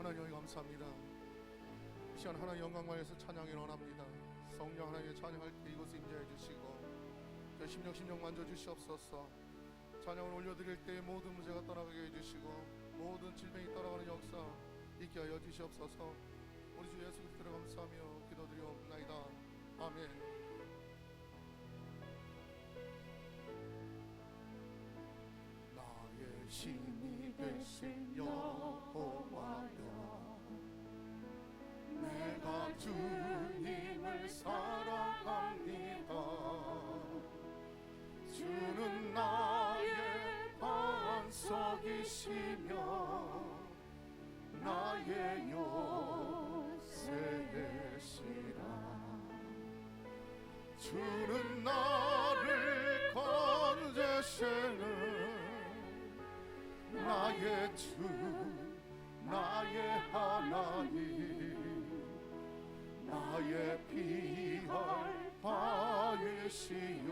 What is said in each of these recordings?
하나님 감사합니다. 이 시간 하나님 영광만에서 찬양이 원합니다. 성령 하나님의 찬양할 때 이곳에 임재해 주시고 저 심령 만져주시옵소서. 찬양을 올려드릴 때 모든 문제가 떠나가게 해주시고 모든 질병이 떠나가는 역사 있게 하여 주시옵소서. 우리 주 예수 그리스도를 감사하며 기도드리옵나이다. 아멘. 나의 신이 되신 여호와여, 내가 주님을 사랑합니다. 주는 나의 반석이시며 나의 요새시라. 주는 나를 건지시는 나의 주 나의 하나님, 나의 피할 바위시요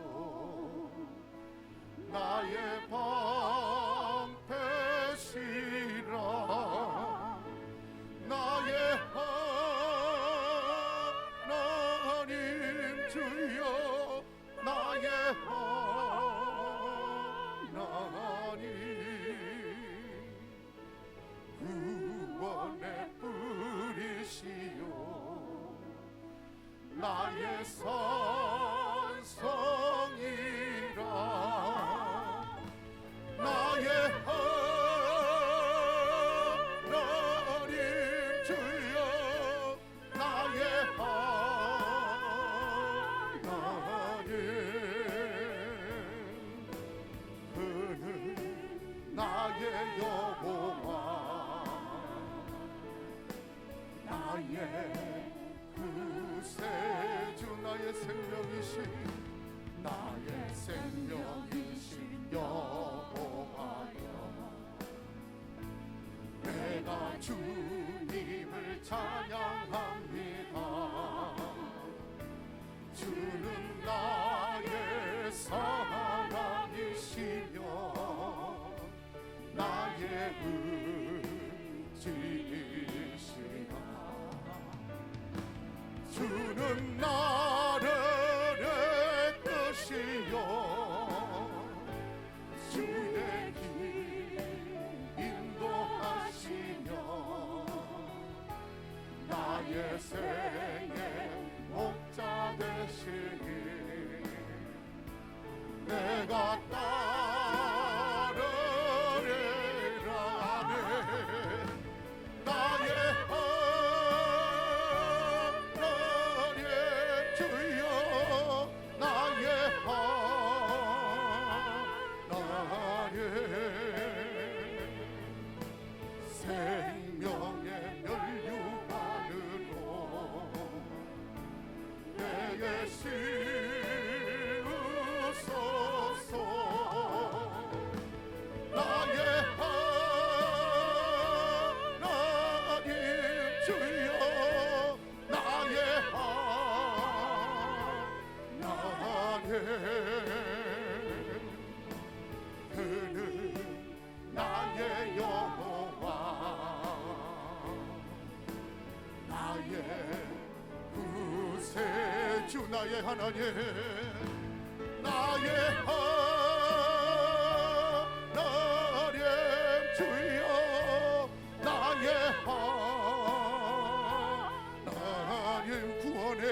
나의 방패시라. 나의 하나님 주여 나의 하나님, 구원의 뿌리시요 나의 산성이라. 나의 하나님 주여 나의 하나님, 그는 나의 여호와 나의 구세주 나의 생명이신 나의 생명이신 여호와여, 내가 주님을 찬양합니다. 주는 나의 사랑이시며 나의 의지이시라. 주는 나를 뜻이요 주의 길 인도하시며 나의 생의 목자 되시니 내가 따르리라. 나의 하나님 주여 나의 하나님, 생명의 면류관으로 내게 씌우소서. 나의 하나님 주여 나의 하나님, 그는 나의 여호와 나의 구세주 나의 하나님, 나의 하나님 주여 나의 하나님, 구원의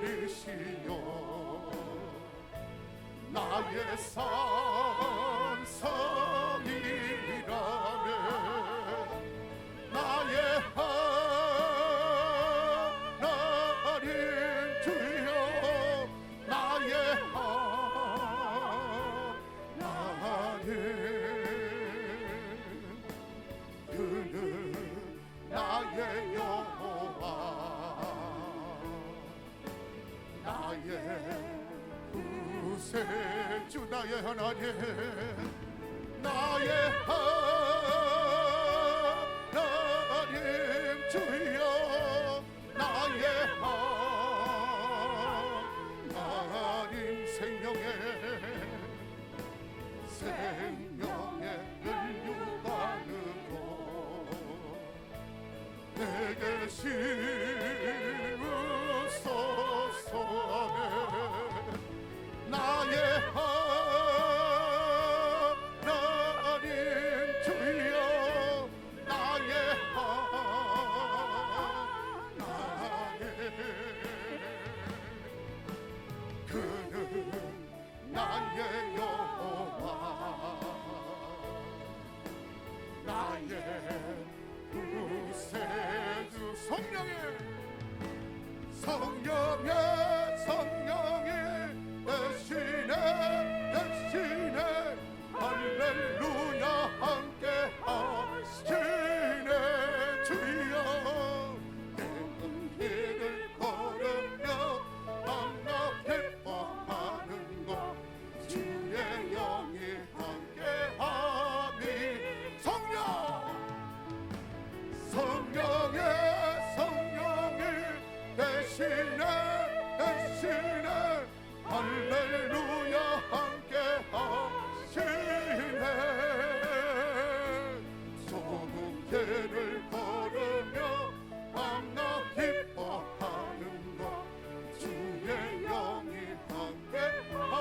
뿌리시요 나의 산성이라네. 나의 하나님 주여 나의 하나님, 그는 나의 여호와 나의 구세주 나의 하나님, 나의 하나님 주여 나의 하나님, 생명의 생명의 은유 바르고 내게 씌우소서. 나의 하나님 주여 나의 하나님 그는 나의 여호와 나의 구세주. 성령의 대신에 할렐루야 함께 하시네. 주여 내는 길을 걸으며 만나 기뻐하는 것 주의 영이 함께하니. 성령의 대신에 할렐루야 함께 하시네. 좁은 길을 걸으며 만나 기뻐하는 것 주의 영이 함께함이라.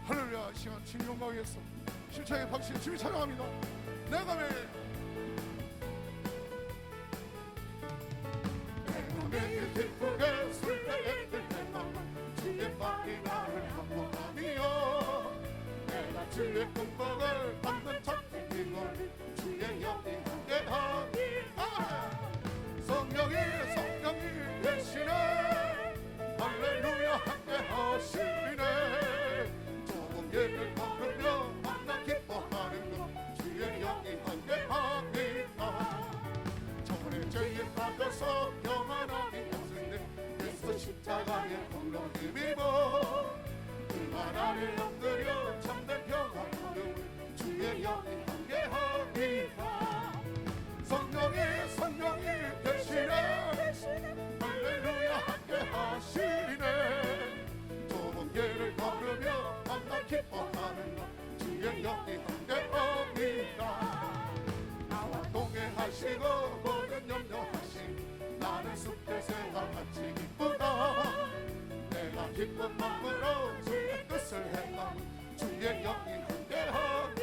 할렐루야. 시간 주님 영광에서 심차게 박수를 주님 찬양합니다. 내가 매 기쁘게 술때에 들때만 주의 말이 나를 한번하며 내가 주의 꿈꿔을 받는 첫째임을 주의 영이 함께하니. 성령이 대신에 할렐루야 함께하시네. 좁은 길을 걸으며 만나 기뻐하는 것 주의 영이 함께합니다. 저번에 죄에 빠져서 영원하게 없을때 예수 십자가의 공로 힘입어 그만 아래 엎드려 참된 평안 얻음을 주의 영이 함께합니다. 성령이 대신에 할렐루야 함께하시네. 좁은 길을 걸으며 만나 기뻐하는 것 주의 영이 함께합니다. 나와 동행하시고 모든 염려하신 나는 숲의 새와 같이 기쁘다. 내가 기쁜 마음으로 주의 뜻을 행함 주의 영이 함께하니.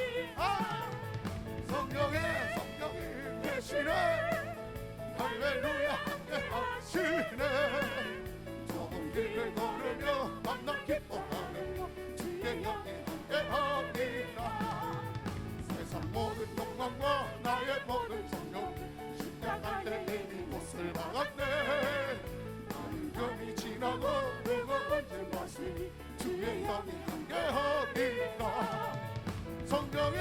성령이 대신에 할렐루야 함께하시네. 좁은 길을 걸으며 만나 기뻐하는 주의 영이 함께합니다. 세상 모든 영광과 나의 모든 성령 십자가의 이미 못을 박았네. 나는 금이 지나고 누가 언제 왔으니 주의 영이 함께하니라. 성령이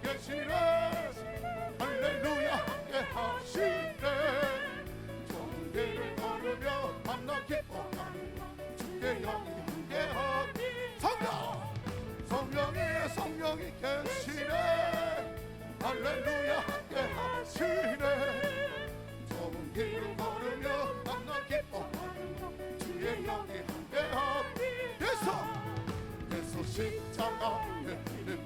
계시네. 할렐루야 함께하시네. 좋은 길을 걸으며 만나 기뻐하는 주의 영이 함께하니. 성령이 계시네. 할렐루야 함께하시네. 좋은 길을 걸으며 만나 기뻐하는 주의 영이 함께하니. 예수 십자가의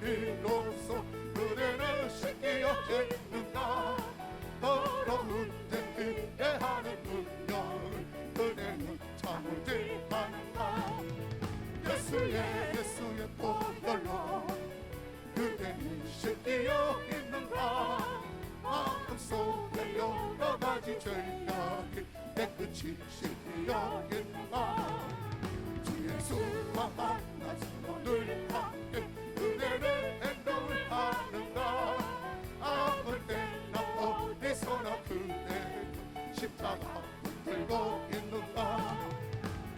비로소 그대는 씻기어지는가. 더러운 죄에 하는 운명을 그대는 참을지 않는가. 예수의 보혈로 그대는 씻기어 있는가. 마음속에 여러 가지 죄악이 깨끗이 씻기어 있는가. 주 예수와 만나서 늘 함께 그대는 행동을 하는가. 아플 때나 어디서나 그대 십자가 들고 있는가.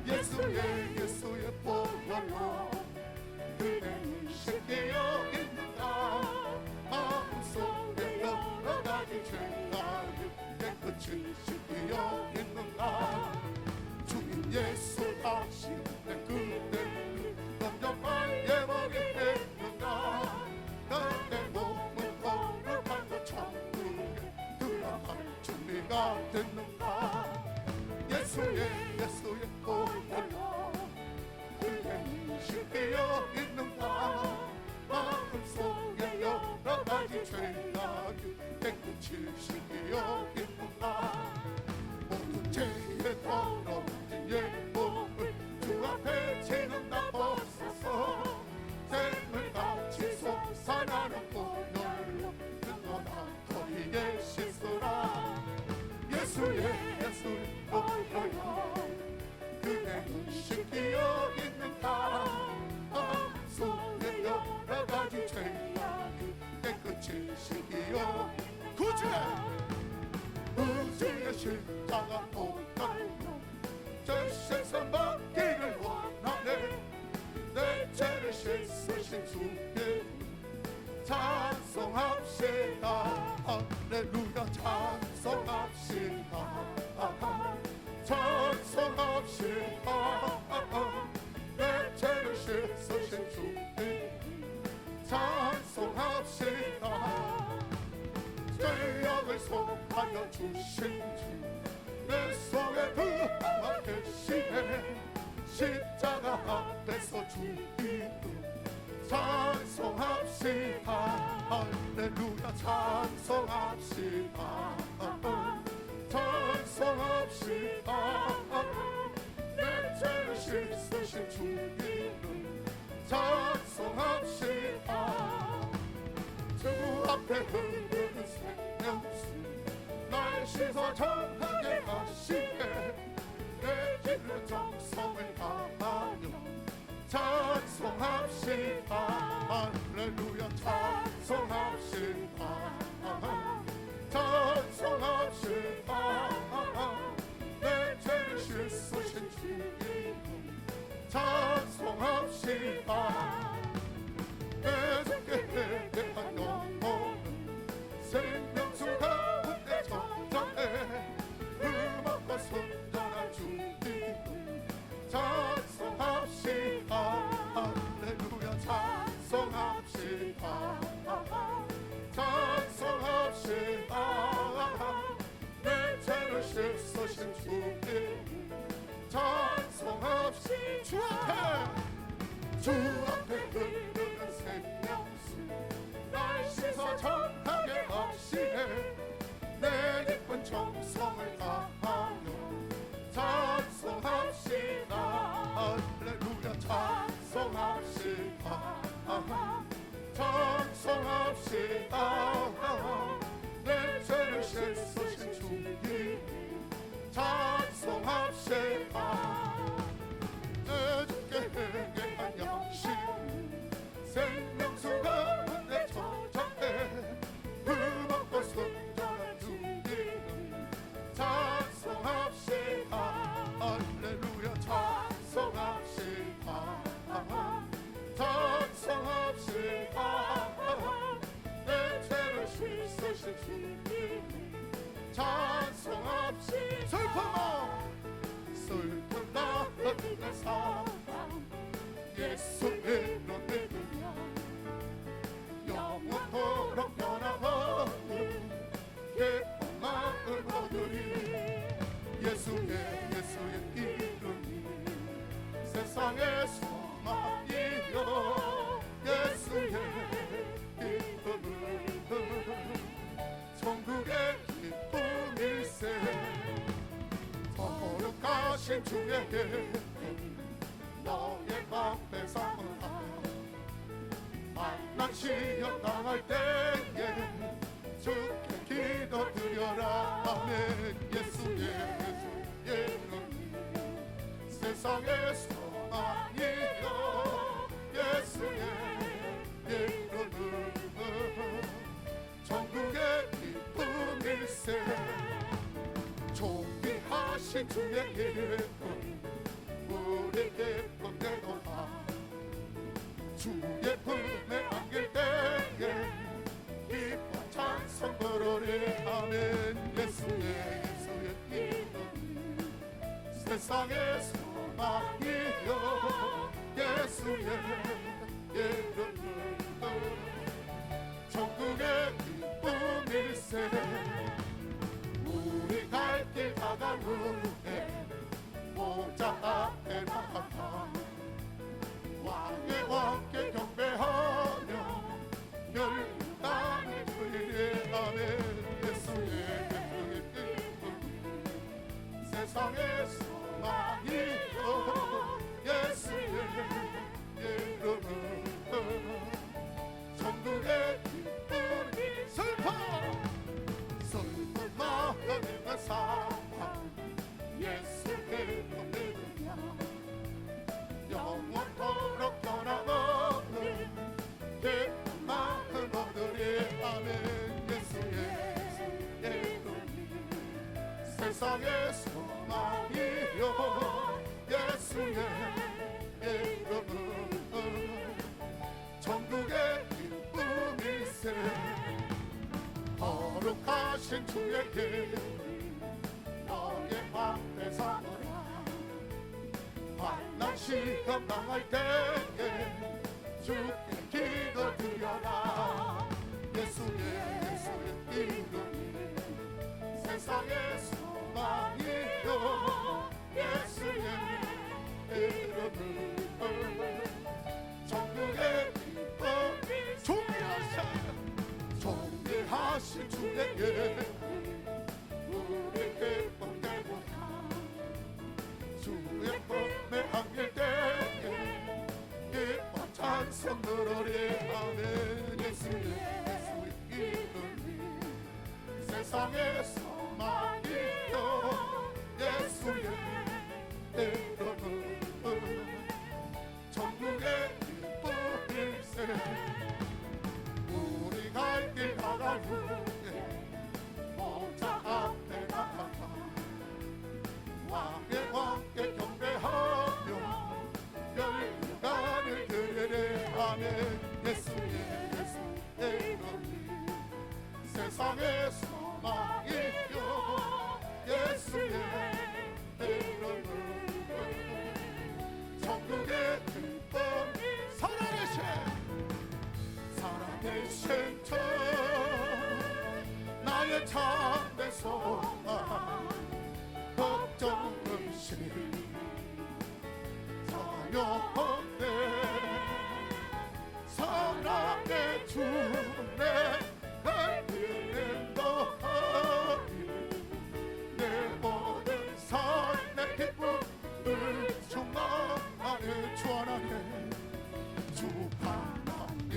예수의 보혈로 그대는 씻기어 있는가. 마음속에 여러 가지 죄악이 깨끗이 씻기어 있는가. 주님 예수 당신의 그대를 영접할 예복이 있는가. 나의 몸은 거룩한 것 천국에 들어갈 준비가 됐는가. 예수의 보혈로 그대는 살려주신지 내 속에 들어와 계시네. 십자가 앞에서 주 이름 찬송합시다. 할렐루야 찬송합시다. 찬송합시다. 내 죄를 씻으신 주 이름 찬송합시다. 주 앞에 흐르는 생명수 날 씻어 정하게 하시네. 내 길을 정성을 다하며 찬송합시다. 할렐루야 찬송합시다. 찬송합시다. 내 죄를 씻으신 주 이름 찬송합시다. 내 주께 대한 영혼은 생명수 가운데 정정해. 음악과 순전한 주 이름 찬송합시다. 할렐루야 찬송합시다. 찬송합시다. 내 죄를 씻으신 주 이름 찬송합시다. 주 앞에 흐르는 생명수 날 씻어 정하게 하시네. 내 깊은 정성을 다하며 찬송합시다. 할렐루야 찬송합시다. 찬송합시다. 내 죄를 씻으신 주 이름 찬송합시다. 내 주께 회개한 양심 생명수 가운데 저장해. 음악과 순전한 주 이름 찬송합시다. 할렐루야 찬송합시다. 찬송합시다. 내 죄를 씻으신 주 이름 찬송합시다. 슬픈 나의 사랑 예수님으로 믿으며 영원토록 변함없는 기쁜 마음으로 누리 예수의 이름이 세상의 소망이여. 예수의 이름은 천국의 기쁨일세. 거룩하신 주의 이름 너의 방패 삼으라. 만난 시험 당할 때에 주께 기도드려라. 아멘. 예수의 이름이 세상의 소망이여. 예수의 이름은 전국의 기쁨일세. 존귀하신 주의 이름 우리 기쁨 내놓아. 주의 품에 안길 때에 기뻐 찬송 부르리. 아멘. 예수의 이름 세상의 소망이여. 예수의 이름은 전국의 기쁨일세. 우리 갈 길 다간 후에 모자 앞에 나가 왕의 왕께 경배하며 열린 땅을 누리리. 아멘. 예수의 이름 세상의 소망이여. 예수의 이름은 전국의 기쁨이. 슬픈 마음의 사랑 예수 이름 믿으며 영원토록 변함없는 기쁜 마음 얻으리. 아멘. 예수의 이름이 세상의 소망이여. 예수의 이름은 전국의 기쁨일세. 거룩하신 주의 이름 너의 방패 삼으라. 환난 시험 당할 때에 주께 기도드려라. 예수의 이름이 세상의 소망이요 예수의 이름은 천국의 기쁨이 존귀하신 주에게 우리 기쁨 때보다 주의 품에 안길 때에 기뻐 찬송 부르리 아멘. 예수의 이름이 세상의 소망이요 예수의 이름은 천국의 기쁨일세. 우리 갈 길 나갈 후에 모자 앞에 나가다 왕의 왕께 경배하며 열간을 그리리 아멘. 예수의 이름이 세상의 소망이요 예수의 이름은 천국의 기쁨. 살아계신 주 나의 참된 소망 걱정 의심 전혀 없네. 사랑의 주 내 길을 너하니 내 모든 삶의 기쁨을 충만하는 주 하나님 주 하나님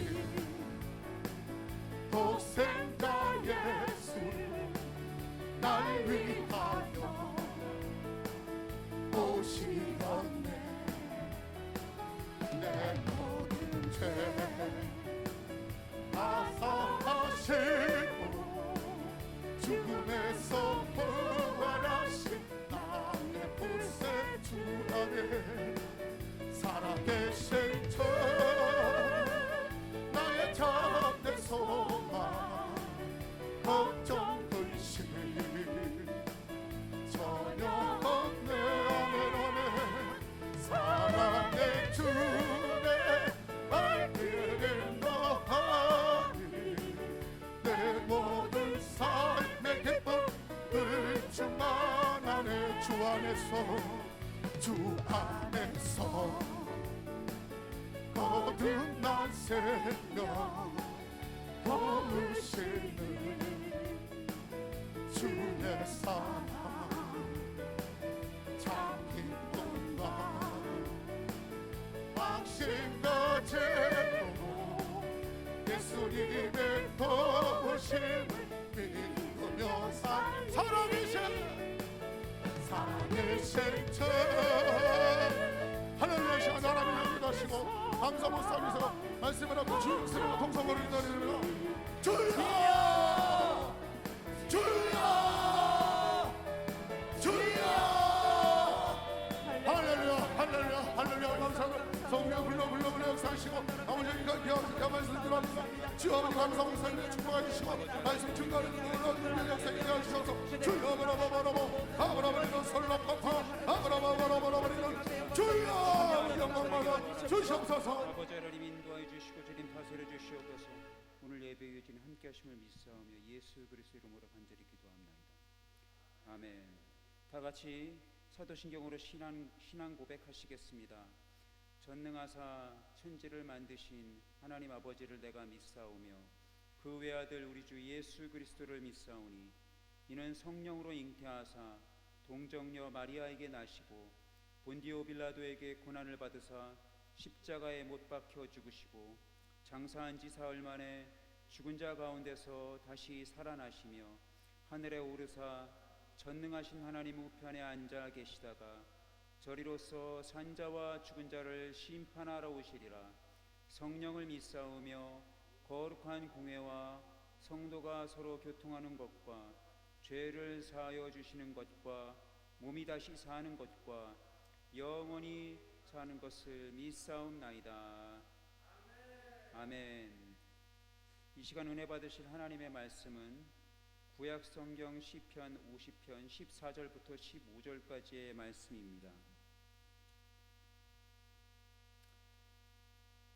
독생자 예수 날 위하여 오시었네. 내 모든 죄 아사하시고 죽음에서 부활하신 나의 구세주 안에 살아계신 주 나의 참된 소망 걱정 의심 전혀 없네. 아멘 아멘. 사랑의 주내 발길을 너하니 내 모든 삶의 기쁨을 충만하네. 주 안에서 거듭난 생명 도우시는 주의 사랑 참 기쁨과 확신과 제로 예수님의 도우심을 믿으며 살아계신 주 하늘의 시간 하나님을 믿으시고 감사 못삼면서 말씀을 하고 주의 스스로 통성거를 기다리는 주여 주여 주여 할렐루야 할렐루야 할렐루야. 감사합니다. 성령 불러 역사하시고 아버지가 기억하시고 말씀을 들어합니다. 주여 아버지 감사 못삼며 축복해 주시고 말씀 증거를 불러 역사에 하시소서. 주여 아브라바리는 설락같아 아브라바바라바라바리는 주여 영광받아 주시옵소서. 아버지 하나님 인도하여 주시고 주님 다스려 주시옵소서. 오늘 예배 유진 함께 하심을 믿사오며 예수 그리스도 이름으로 간절히 기도합나이다. 아멘. 다 같이 사도신경으로 신앙 고백하시겠습니다. 전능하사 천지를 만드신 하나님 아버지를 내가 믿사오며 그 외아들 우리 주 예수 그리스도를 믿사오니 이는 성령으로 잉태하사 동정녀 마리아에게 나시고 본디오 빌라도에게 고난을 받으사 십자가에 못 박혀 죽으시고 장사한 지 사흘 만에 죽은 자 가운데서 다시 살아나시며 하늘에 오르사 전능하신 하나님 우편에 앉아 계시다가 저리로서 산자와 죽은 자를 심판하러 오시리라. 성령을 믿사오며 거룩한 공회와 성도가 서로 교통하는 것과 죄를 사하여 주시는 것과 몸이 다시 사는 것과 영원히 사는 것을 믿사옵나이다. 아멘. 이 시간 은혜 받으실 하나님의 말씀은 구약 성경 시편 50편 14절부터 15절까지의 말씀입니다.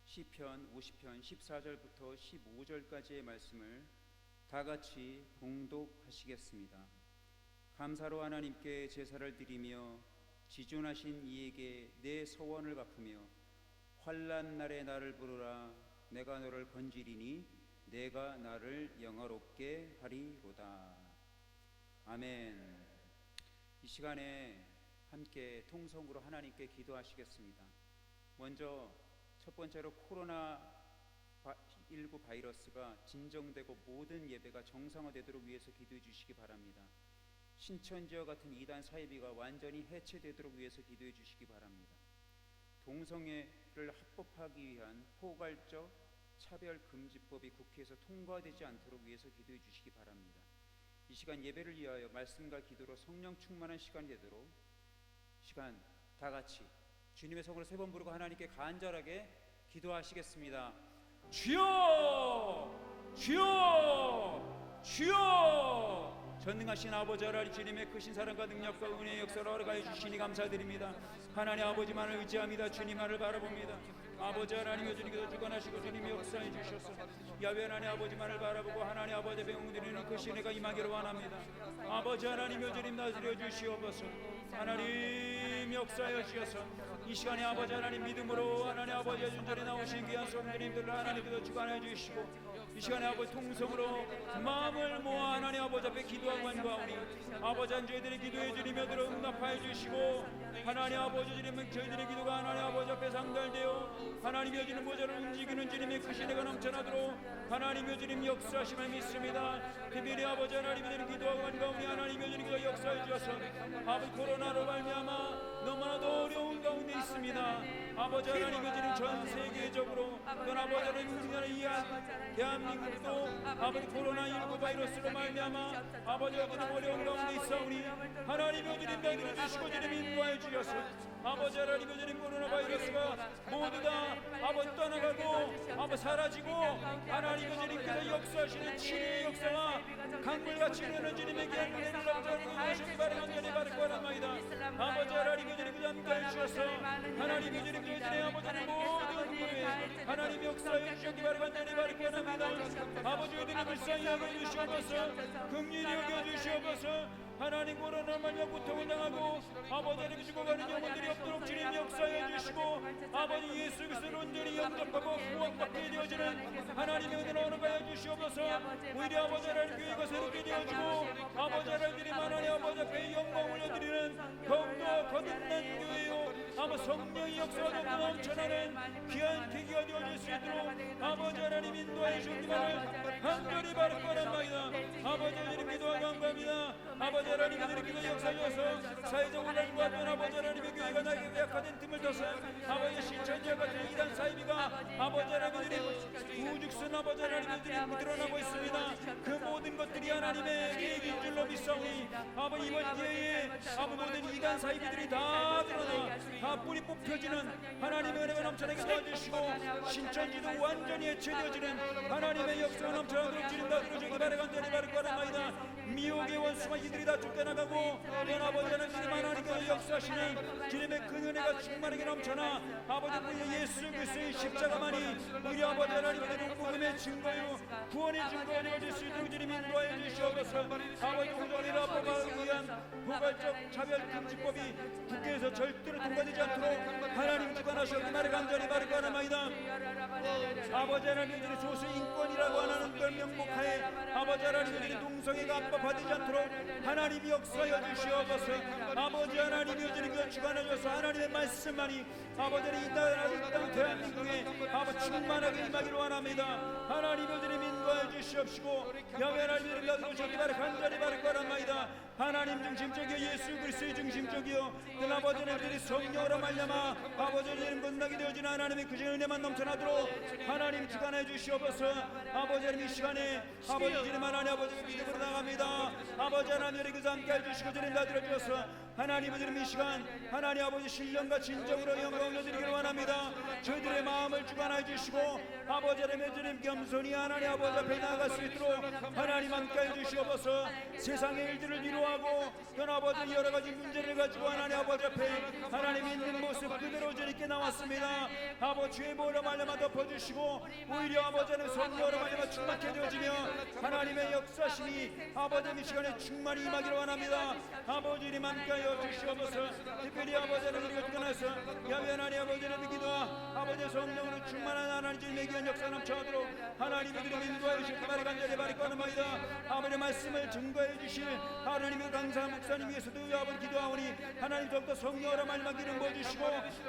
시편 50편 14절부터 15절까지의 말씀을 다 같이 봉독하시겠습니다. 감사로 하나님께 제사를 드리며 지존하신 이에게 내 소원을 갚으며 환난 날에 나를 부르라. 내가 너를 건지리니 내가 나를 영화롭게 하리로다. 아멘. 이 시간에 함께 통성으로 하나님께 기도하시겠습니다. 먼저 첫 번째로 코로나19 바이러스가 진정되고 모든 예배가 정상화되도록 위해서 기도해 주시기 바랍니다. 신천지와 같은 이단 사이비가 완전히 해체되도록 위해서 기도해 주시기 바랍니다. 동성애를 합법화하기 위한 포괄적 차별금지법이 국회에서 통과되지 않도록 위해서 기도해 주시기 바랍니다. 이 시간 예배를 위하여 말씀과 기도로 성령 충만한 시간이 되도록 시간 다 같이 주님의 성으로 세 번 부르고 하나님께 간절하게 기도하시겠습니다. 주여! 주여! 주여! 전능하신 아버지 하나님, 주님의 크신 사랑과 능력과 은혜의 역사로 허락하여 주시니 감사드립니다. 하나님 아버지만을 의지합니다. 주님만을 바라봅니다. 아버지 하나님의 주님께서 주관하시고 주님이 역사해 주셔서 야훼 하나님 아버지만을 바라보고 하나님 아버지 배웅드리는 그 신뢰가 임하기를 원합니다. 아버지 하나님의 주님 나서려 주시옵소서. 하나님 역사하여 주셔서 이 시간에 아버지 하나님 믿음으로 하나님 아버지의 준전에 나오신 귀한 성도님들을 하나님께서 주관해 주시고 이 시간에 아버지 통성으로 마음을 모아 하나님 아버지 앞에 기도하고 간구하오니 아버지 한 저희들의 기도에 주님 여들어 응답하여 주시고 하나님 아버지 주님은 저희들의 기도가 하나님 아버지 앞에 상달되어 하나님의 주님 보좌를 움직이는 주님의 크신 애가 넘쳐나도록 하나님의 주님 역사하심을 믿습니다. 특별히 아버지 하나님의 기도하고 간구하오니 하나님의 주님께서 역사해 주셔서 아버지 코로나로 말미암아 너무나도 어려운 가운데 있습니다. 아버지 하나님의 주님 전 세계적으로 또 아버지 하나님 우리나라 이한 대한민국도 아버지 코로나19 바이러스로 말미암아 아버지 하나님 어려운 가운데 있사오니 하나님의 주님 나를 주시고 주님 인도하여 주셔서 아버지 하나님의 주님 코로나 바이러스가 모두 다 아버지 떠나가고 아버지 사라지고 하나님의 주님께서 역사하시는 치료의 역사가 강물같이 흐르는 주님의 귀한 은혜를 넘쳐나게 하시기 바라옵나니 바라옵나이다. 아버지 하나님의 주님 함께해 주셔서 하나님의 주님 저희들의 아버지의 모든 문에 하나님 역사해 주시기 바라옵나니 바라옵나이다. 아버지 저희들의 불쌍히 여겨 주시옵소서. 긍휼히 여겨 주시옵소서. 하나님 코로나 말미암아 고통을 당하고 아버지 하나님 죽어가는 영혼들이 없도록 주님 역사해 주시고 아버지 예수 그리스도를 온전히 영접하고 구원받게 되어지는 하나님의 은혜를 허락하여 주시옵소서. 오히려 아버지 하나님 교회가 새롭게 되어지고 아버지 하나님들이 하나님 아버지 앞에 영광을 올려드리는 더욱더 거듭난 교회요 아버지 성령의 역사가 더욱더 넘쳐나는 귀한 계기가 되어질 수 있도록 아버지 하나님 인도하여 주시기만을 간절히 바라옵나이다. 아버지 하나님 기도하고 감사합니다. 아버지 하나님의 주님께서 역사하셔서 사회적 혼란과 또 아버지 하나님의 교회가 나에게 약화된 틈을 둬서 아버지 신천지와 같은 이단 사이비가 아버지 하나님의 주님 우죽순 아버지 하나님의 주님 드러나고 있습니다. 그 모든 것들이 하나님의 계획인 줄로 믿사오니 아버지 이번 기회에 아버지 모든 이단 사이비들이 다 드러나 다 뿌리 뽑혀지는 하나님의 은혜가 넘쳐나게 도와주시고 신천지도 완전히 해체되어지는 하나님의 역사가 넘쳐나도록 주님 다 들어주기 바라간다니 바라옵나이다. 미혹의 원수가 이들이 다 쫓겨나가고 또 아버지 하나님 하나님께서 역사하시는 주님의 큰 은혜가 충만하게 넘쳐나 아버지 우리 예수 그리스도의 십자가만이 우리 아버지 하나님의 복음의 증거요 구원의 증거가 되어질 수 있도록 주님 인도하여 주시옵소서. 아버지 공정을 합법화하기 위한 포괄적 차별금지법이 국회에서 절대로 통과되지 않도록 하나님 주관하시옵기 말을 간절히 바라옵나이다. 아버지 하나님의 소수 인권이라고 하는 걸 명목하에 아버지 하나님의 동성애가 합법화되지 않도록 하나님이 역사하여 주시옵소서. 아버지 하나님이 주님께서 주관하셔서 하나님의 말씀만이 아버지 이 땅 대한민국에 아버지 충만하게 임하기를 원합니다. 하나님의 주님 인도하여 주시옵시고 야훼 하나님의 이름으로 주시기 바라 간절히 바라옵나이다. 하나님 중심적이여 예수 그리스도의 중심적이여 그 아버지 하나님의 성령으로 말미암아 아버지 하나님 건너게 되어지는 하나님의 그 은혜만 넘쳐나도록 하나님 주관해 주시옵소서. 아버지 하나님 이 시간에 아버지 주님 하나님 아버지의 믿음으로 나갑니다. 아버지 하나님의 그 함께 해주시고 주님 다 들어주셔서 하나님의 주님 이 시간 하나님 아버지 신령과 진정으로 영광을 올려드리기를 원합니다. 저희들의 마음을 주관해 주시고 아버지 하나님 주님 겸손히 하나님 아버지 앞에 나아갈 수 있도록 하나님 함께해 주시옵소서. 세상의 일들을 위로하고 또 아버지 여러 가지 문제를 가지고 하나님 아버지 앞에 하나님 있는 모습 그대로 주님께 나왔습니다. 아버지 주의 보혈로 말미암아 덮어주시고 오히려 아버지 하나님 성령으로 말미암아 충만케 되어지며 하나님의 역사심이 아버지 이 시간에 충만히 임하기를 원합니다. 아버지 이름 함께하여 주시옵소서. 특별히 아버지 하나님 우리가 주관해서 야외 하나님 아버지 하나님 기도와 아버지의 성령으로 충만한 하나님 주님의 귀한 역사 넘쳐나도록 하나님의 이름 인도하여 주실 말에 간절히 바라고는 말이다. 아버지의 말씀을 증거해 주실 하나님의 강사 목사님 위해서도 아버지 기도하오니 하나님 더욱더 성령으로 말미암아 기름 부어주시고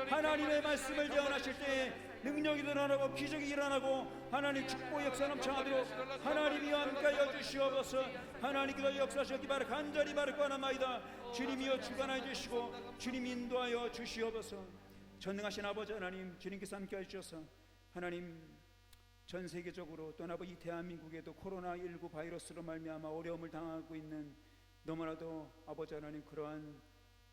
하나님의 말씀을 제언하실 때 능력이 일어나고 기적이 일어나고 하나님 축복 역사 넘쳐나도록 하나님이 함께하여 주시옵소서. 하나님 기도 역사하시기 바라 간절히 바라고는 말이다. 주님이여 주관하여 주시고 주님 인도하여 주시옵소서. 전능하신 아버지 하나님 주님께서 함께하여 주셔서 하나님 전 세계적으로 또 아버지 이 대한민국에도 코로나19 바이러스로 말미암아 어려움을 당하고 있는 너무나도 아버지 하나님 그러한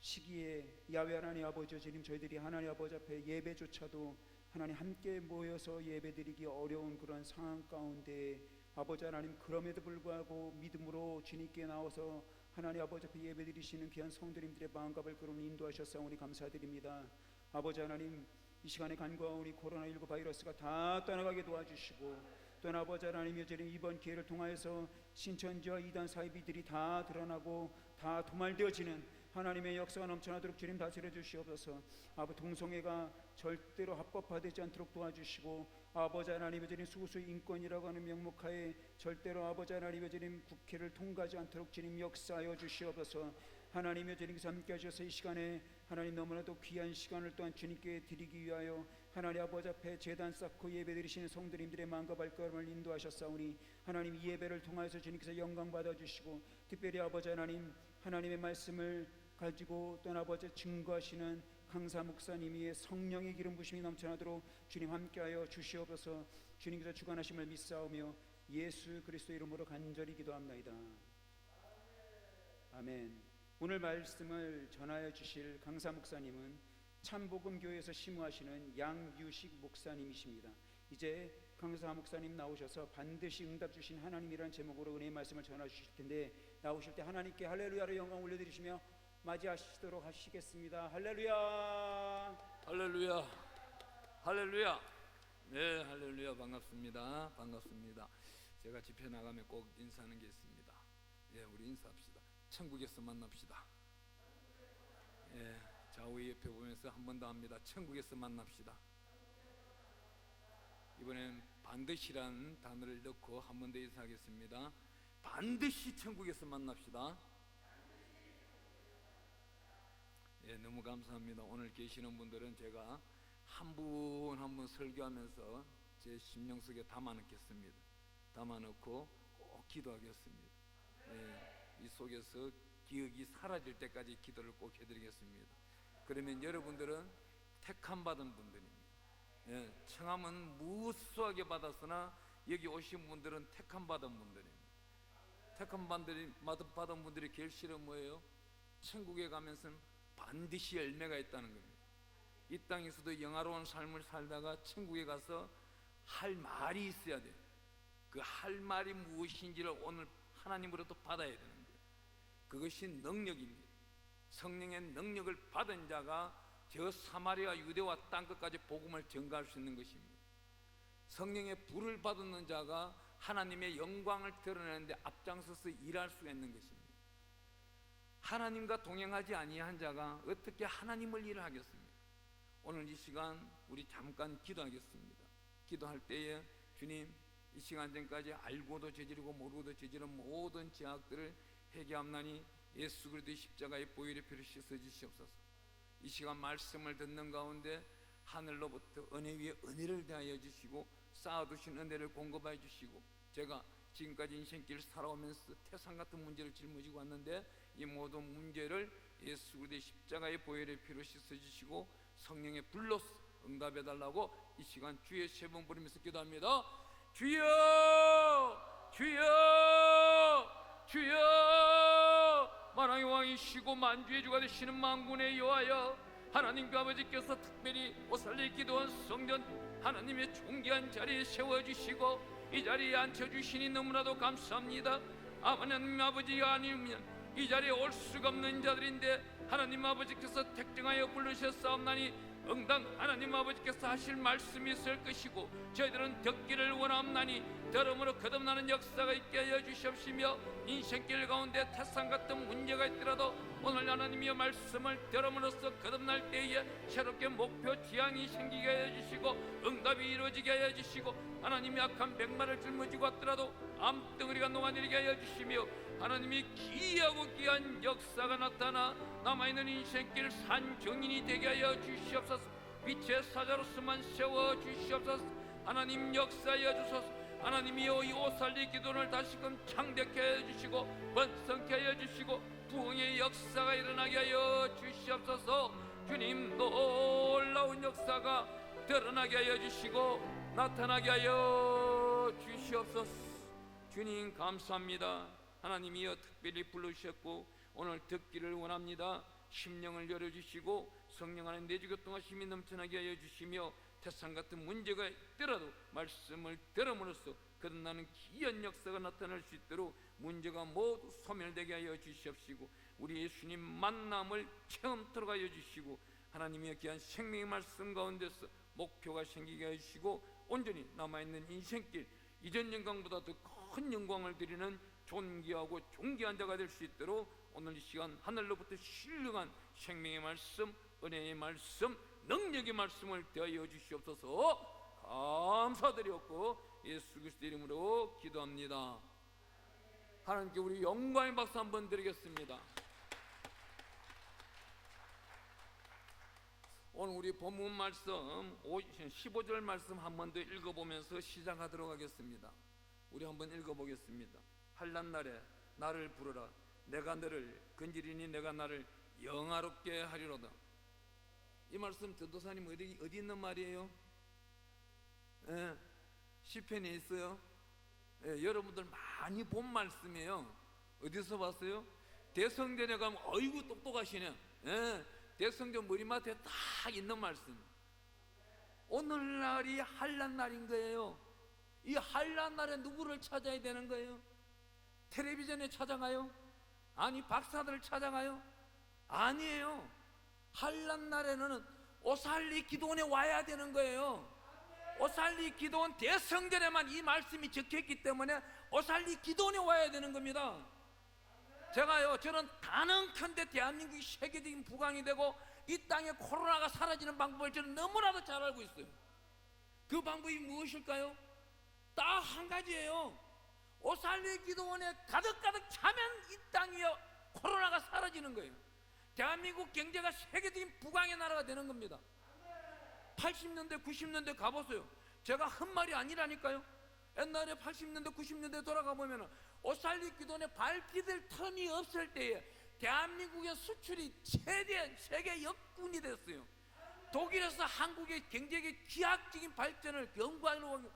시기에 야외 하나님 아버지 주님 저희들이 하나님 아버지 앞에 예배조차도 하나님 함께 모여서 예배드리기 어려운 그런 상황 가운데 아버지 하나님 그럼에도 불구하고 믿음으로 주님께 나와서 하나님 아버지 앞에 예배드리시는 귀한 성도님들의 마음과 발걸음을 인도하셨사오니 감사드립니다. 아버지 하나님 이 시간에 간구하오니 코로나19 바이러스가 다 떠나가게 도와주시고 또 아버지 하나님 여전히 이번 기회를 통하여서 신천지와 이단 사이비들이 다 드러나고 다 도말되어지는 하나님의 역사가 넘쳐나도록 주님 다스려 주시옵소서. 아버지 동성애가 절대로 합법화되지 않도록 도와주시고 아버지 하나님의 주님 수구수 인권이라고 하는 명목하에 절대로 아버지 하나님의 주님 국회를 통과하지 않도록 주님 역사하여 주시옵소서. 하나님의 주님께서 함께 하셔서 이 시간에 하나님 너무나도 귀한 시간을 또한 주님께 드리기 위하여 하나님 아버지 앞에 제단 쌓고 예배드리시는 성도님들의 마음과 발걸음을 인도하셨사오니 하나님 이 예배를 통하여서 주님께서 영광 받아주시고 특별히 아버지 하나님 하나님의 말씀을 가지고 또 아버지 증거하시는 강사 목사님의 성령의 기름 부심이 넘쳐나도록 주님 함께하여 주시옵소서. 주님께서 주관하심을 믿사오며 예수 그리스도 이름으로 간절히 기도합나이다. 아멘. 오늘 말씀을 전하여 주실 강사 목사님은 참복음교회에서 심우하시는 양유식 목사님이십니다. 이제 강사 목사님 나오셔서 반드시 응답 주신 하나님이라는 제목으로 은혜의 말씀을 전해 주실 텐데 나오실 때 하나님께 할렐루야로 영광 올려드리시며 맞이하시도록 하시겠습니다. 할렐루야. 할렐루야. 할렐루야. 네, 할렐루야. 반갑습니다. 반갑습니다. 제가 집회 나가면 꼭 인사하는 게 있습니다. 예, 우리 인사합시다. 천국에서 만납시다. 예, 좌우 옆에 보면서 한 번 더 합니다. 천국에서 만납시다. 이번엔 반드시란 단어를 넣고 한 번 더 인사하겠습니다. 반드시 천국에서 만납시다. 예, 너무 감사합니다. 오늘 계시는 분들은 제가 한 분 한 분 설교하면서 제 심령 속에 담아넣겠습니다. 담아넣고 꼭 기도하겠습니다. 예, 이 속에서 기억이 사라질 때까지 기도를 꼭 해드리겠습니다. 그러면 여러분들은 택함 받은 분들입니다. 예, 청함은 무수하게 받았으나 여기 오신 분들은 택함 받은 분들입니다. 택함 받은 분들의 결실은 뭐예요? 천국에 가면서는 반드시 열매가 있다는 겁니다. 이 땅에서도 영화로운 삶을 살다가 천국에 가서 할 말이 있어야 돼요. 그 할 말이 무엇인지를 오늘 하나님으로부터 받아야 되는 거예요. 그것이 능력입니다. 성령의 능력을 받은 자가 저 사마리아 유대와 땅끝까지 복음을 전가할 수 있는 것입니다. 성령의 불을 받는 자가 하나님의 영광을 드러내는데 앞장서서 일할 수 있는 것입니다. 하나님과 동행하지 아니한 자가 어떻게 하나님을 일을 하겠습니까? 오늘 이 시간 우리 잠깐 기도하겠습니다. 기도할 때에 주님 이 시간 전까지 알고도 저지르고 모르고도 저지른 모든 죄악들을 회개함나니 예수 그리스도의 십자가의 보혈의 피로 씻어 주시옵소서. 이 시간 말씀을 듣는 가운데 하늘로부터 은혜 위에 은혜를 더하여 주시고 쌓아두신 은혜를 공급해 주시고 제가 지금까지 인생길을 살아오면서 태산 같은 문제를 짊어지고 왔는데 이 모든 문제를 예수 그리스도의 십자가의 보혈의 피로 씻어 주시고 성령의 불로 응답해 달라고 이 시간 주의 세 번 부르면서 기도합니다. 주여 주여 주여 만왕의 왕이시고 만주의 주가 되시는 만군의 여호와여 하나님과 아버지께서 특별히 오살리 기도원 성전 하나님의 존귀한 자리에 세워주시고 이 자리에 앉혀주시니 너무나도 감사합니다. 하나님 아버지가 아니면 이 자리에 올 수가 없는 자들인데 하나님 아버지께서 택정하여 부르셨사옵나니 응당 하나님 아버지께서 하실 말씀이 있을 것이고 저희들은 듣기를 원하옵나니 들음으로 거듭나는 역사가 있게 하여 주시옵시며 인생길 가운데 태산 같은 문제가 있더라도 오늘 하나님의 말씀을 들음으로써 거듭날 때에 새롭게 목표 지향이 생기게 하여 주시고 응답이 이루어지게 하여 주시고 하나님이 악한 백마를 짊어지고 왔더라도 암덩어리가 녹아내리게 하여 주시며 하나님이 기이하고 귀한 역사가 나타나 남아있는 인생길 산 정인이 되게 하여 주시옵소서. 빛의 사자로서만 세워 주시옵소서. 하나님 역사하여 주소서. 하나님이 이 오살리 기도를 다시금 창대케 하여 주시고 번성케 하여 주시고 부흥의 역사가 일어나게 하여 주시옵소서. 주님 놀라운 역사가 드러나게 하여 주시고 나타나게 하여 주시옵소서. 주님 감사합니다. 하나님이여 특별히 부르셨고 오늘 듣기를 원합니다. 심령을 열어주시고 성령 안에 내주교 동하심이 넘쳐나게 하여 주시며 태산 같은 문제가 있더라도 말씀을 들음으로써 거듭나는 기이한 역사가 나타날 수 있도록 문제가 모두 소멸되게 하여 주시옵시고 우리 예수님 만남을 체험토록 하여 주시고 하나님의 귀한 생명의 말씀 가운데서 목표가 생기게 하여 주시고 온전히 남아있는 인생길 이전 영광보다 더 큰 영광을 드리는 존귀하고 존귀한 자가 될 수 있도록 오늘 이 시간 하늘로부터 신령한 생명의 말씀, 은혜의 말씀, 능력의 말씀을 대하여 주시옵소서. 감사드렸고 예수 그리스도 이름으로 기도합니다. 하나님께 우리 영광의 박수 한번 드리겠습니다. 오늘 우리 본문 말씀 15절 말씀 한 번 더 읽어보면서 시작하도록 하겠습니다. 우리 한번 읽어보겠습니다. 환난 날에 나를 부르라. 내가 너를 건지리니 내가 나를 영화롭게 하리로다. 이 말씀 전도사님 어디 있는 말이에요? 시편에 있어요. 여러분들 많이 본 말씀이에요. 어디서 봤어요? 대성전에 가면 어이구 똑똑하시네. 대성전 머리맡에 딱 있는 말씀. 오늘날이 환난 날인 거예요. 이 환난 날에 누구를 찾아야 되는 거예요? 텔레비전에 찾아가요? 아니 박사들을 찾아가요? 아니에요. 환난 날에는 오살리 기도원에 와야 되는 거예요. 오살리 기도원 대성전에만 이 말씀이 적혀있기 때문에 오살리 기도원에 와야 되는 겁니다. 저는 단언컨대 대한민국이 세계적인 부강이 되고 이 땅에 코로나가 사라지는 방법을 저는 너무나도 잘 알고 있어요. 그 방법이 무엇일까요? 딱 한 가지예요. 오살리 기도원에 가득가득 차면 이 땅에 코로나가 사라지는 거예요. 대한민국 경제가 세계적인 부강의 나라가 되는 겁니다. 80년대 90년대 가보세요. 제가 헛말이 아니라니까요. 옛날에 80년대 90년대 돌아가 보면 오살리 기도원에 발디딜 틈이 없을 때에 대한민국의 수출이 최대 세계 역군이 됐어요. 독일에서 한국의 경제의 기하학적인 발전을 연구하려고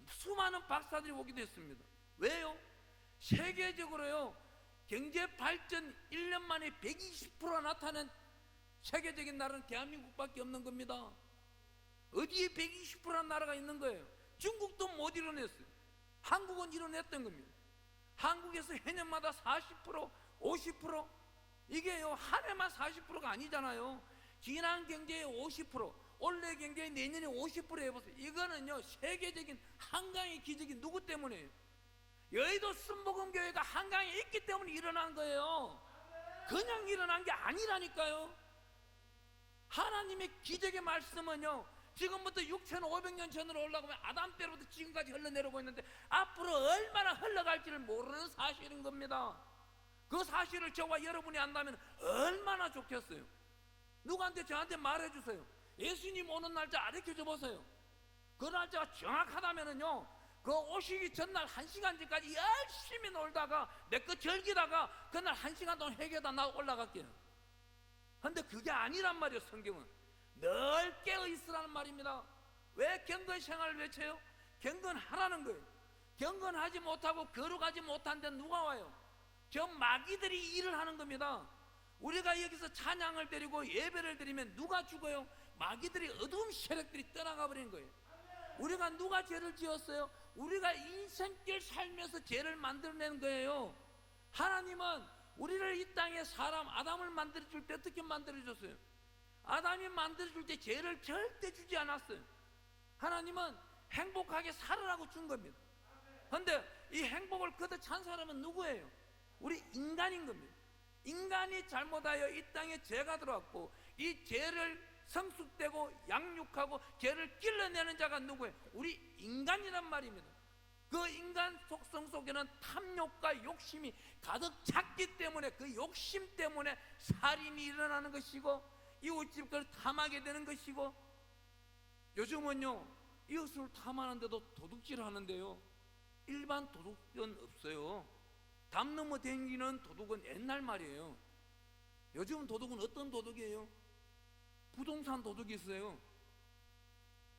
수많은 박사들이 오기도 했습니다. 왜요? 세계적으로요 경제 발전 1년 만에 120% 나타낸 세계적인 나라는 대한민국밖에 없는 겁니다. 어디에 120%란 나라가 있는 거예요? 중국도 못 이뤄냈어요. 한국은 이뤄냈던 겁니다. 한국에서 해년마다 40%, 50% 이게요 한 해만 40%가 아니잖아요. 지난 경제의 50%, 올해 경제의 내년에 50% 해보세요. 이거는요 세계적인 한강의 기적이 누구 때문에요? 여의도 순복음교회가 한강에 있기 때문에 일어난 거예요. 그냥 일어난 게 아니라니까요. 하나님의 기적의 말씀은요 지금부터 6,500년 전으로 올라가면 아담 때로부터 지금까지 흘러내려오고 있는데 앞으로 얼마나 흘러갈지를 모르는 사실인 겁니다. 그 사실을 저와 여러분이 안다면 얼마나 좋겠어요. 누구한테 저한테 말해주세요. 예수님 오는 날짜 알려줘 보세요. 그 날짜가 정확하다면은요 그 오시기 전날 1시간 전까지 열심히 놀다가 내 거 즐기다가 그날 1시간 동안 회개하다 나 올라갈게요. 근데 그게 아니란 말이에요. 성경은 늘 깨어있으라는 말입니다. 왜 경건 생활을 외쳐요? 경건하라는 거예요. 경건하지 못하고 거룩하지 못한 데 누가 와요? 저 마귀들이 일을 하는 겁니다. 우리가 여기서 찬양을 드리고 예배를 드리면 누가 죽어요? 마귀들이, 어두움 세력들이 떠나가 버리는 거예요. 우리가 누가 죄를 지었어요? 우리가 인생길 살면서 죄를 만들어내는 거예요. 하나님은 우리를 이 땅에 사람 아담을 만들어줄 때 어떻게 만들어줬어요? 아담이 만들어줄 때 죄를 절대 주지 않았어요. 하나님은 행복하게 살으라고 준 겁니다. 그런데 이 행복을 거둬 찬 사람은 누구예요? 우리 인간인 겁니다. 인간이 잘못하여 이 땅에 죄가 들어왔고, 이 죄를 성숙되고 양육하고 죄를 길러내는 자가 누구예요? 우리 인간이란 말입니다. 그 인간 속성 속에는 탐욕과 욕심이 가득 찼기 때문에, 그 욕심 때문에 살인이 일어나는 것이고, 이웃집 걸 탐하게 되는 것이고, 요즘은요 이웃을 탐하는데도 도둑질 하는데요, 일반 도둑은 없어요. 담 넘어 댕기는 도둑은 옛날 말이에요. 요즘 도둑은 어떤 도둑이에요? 부동산 도둑이 있어요.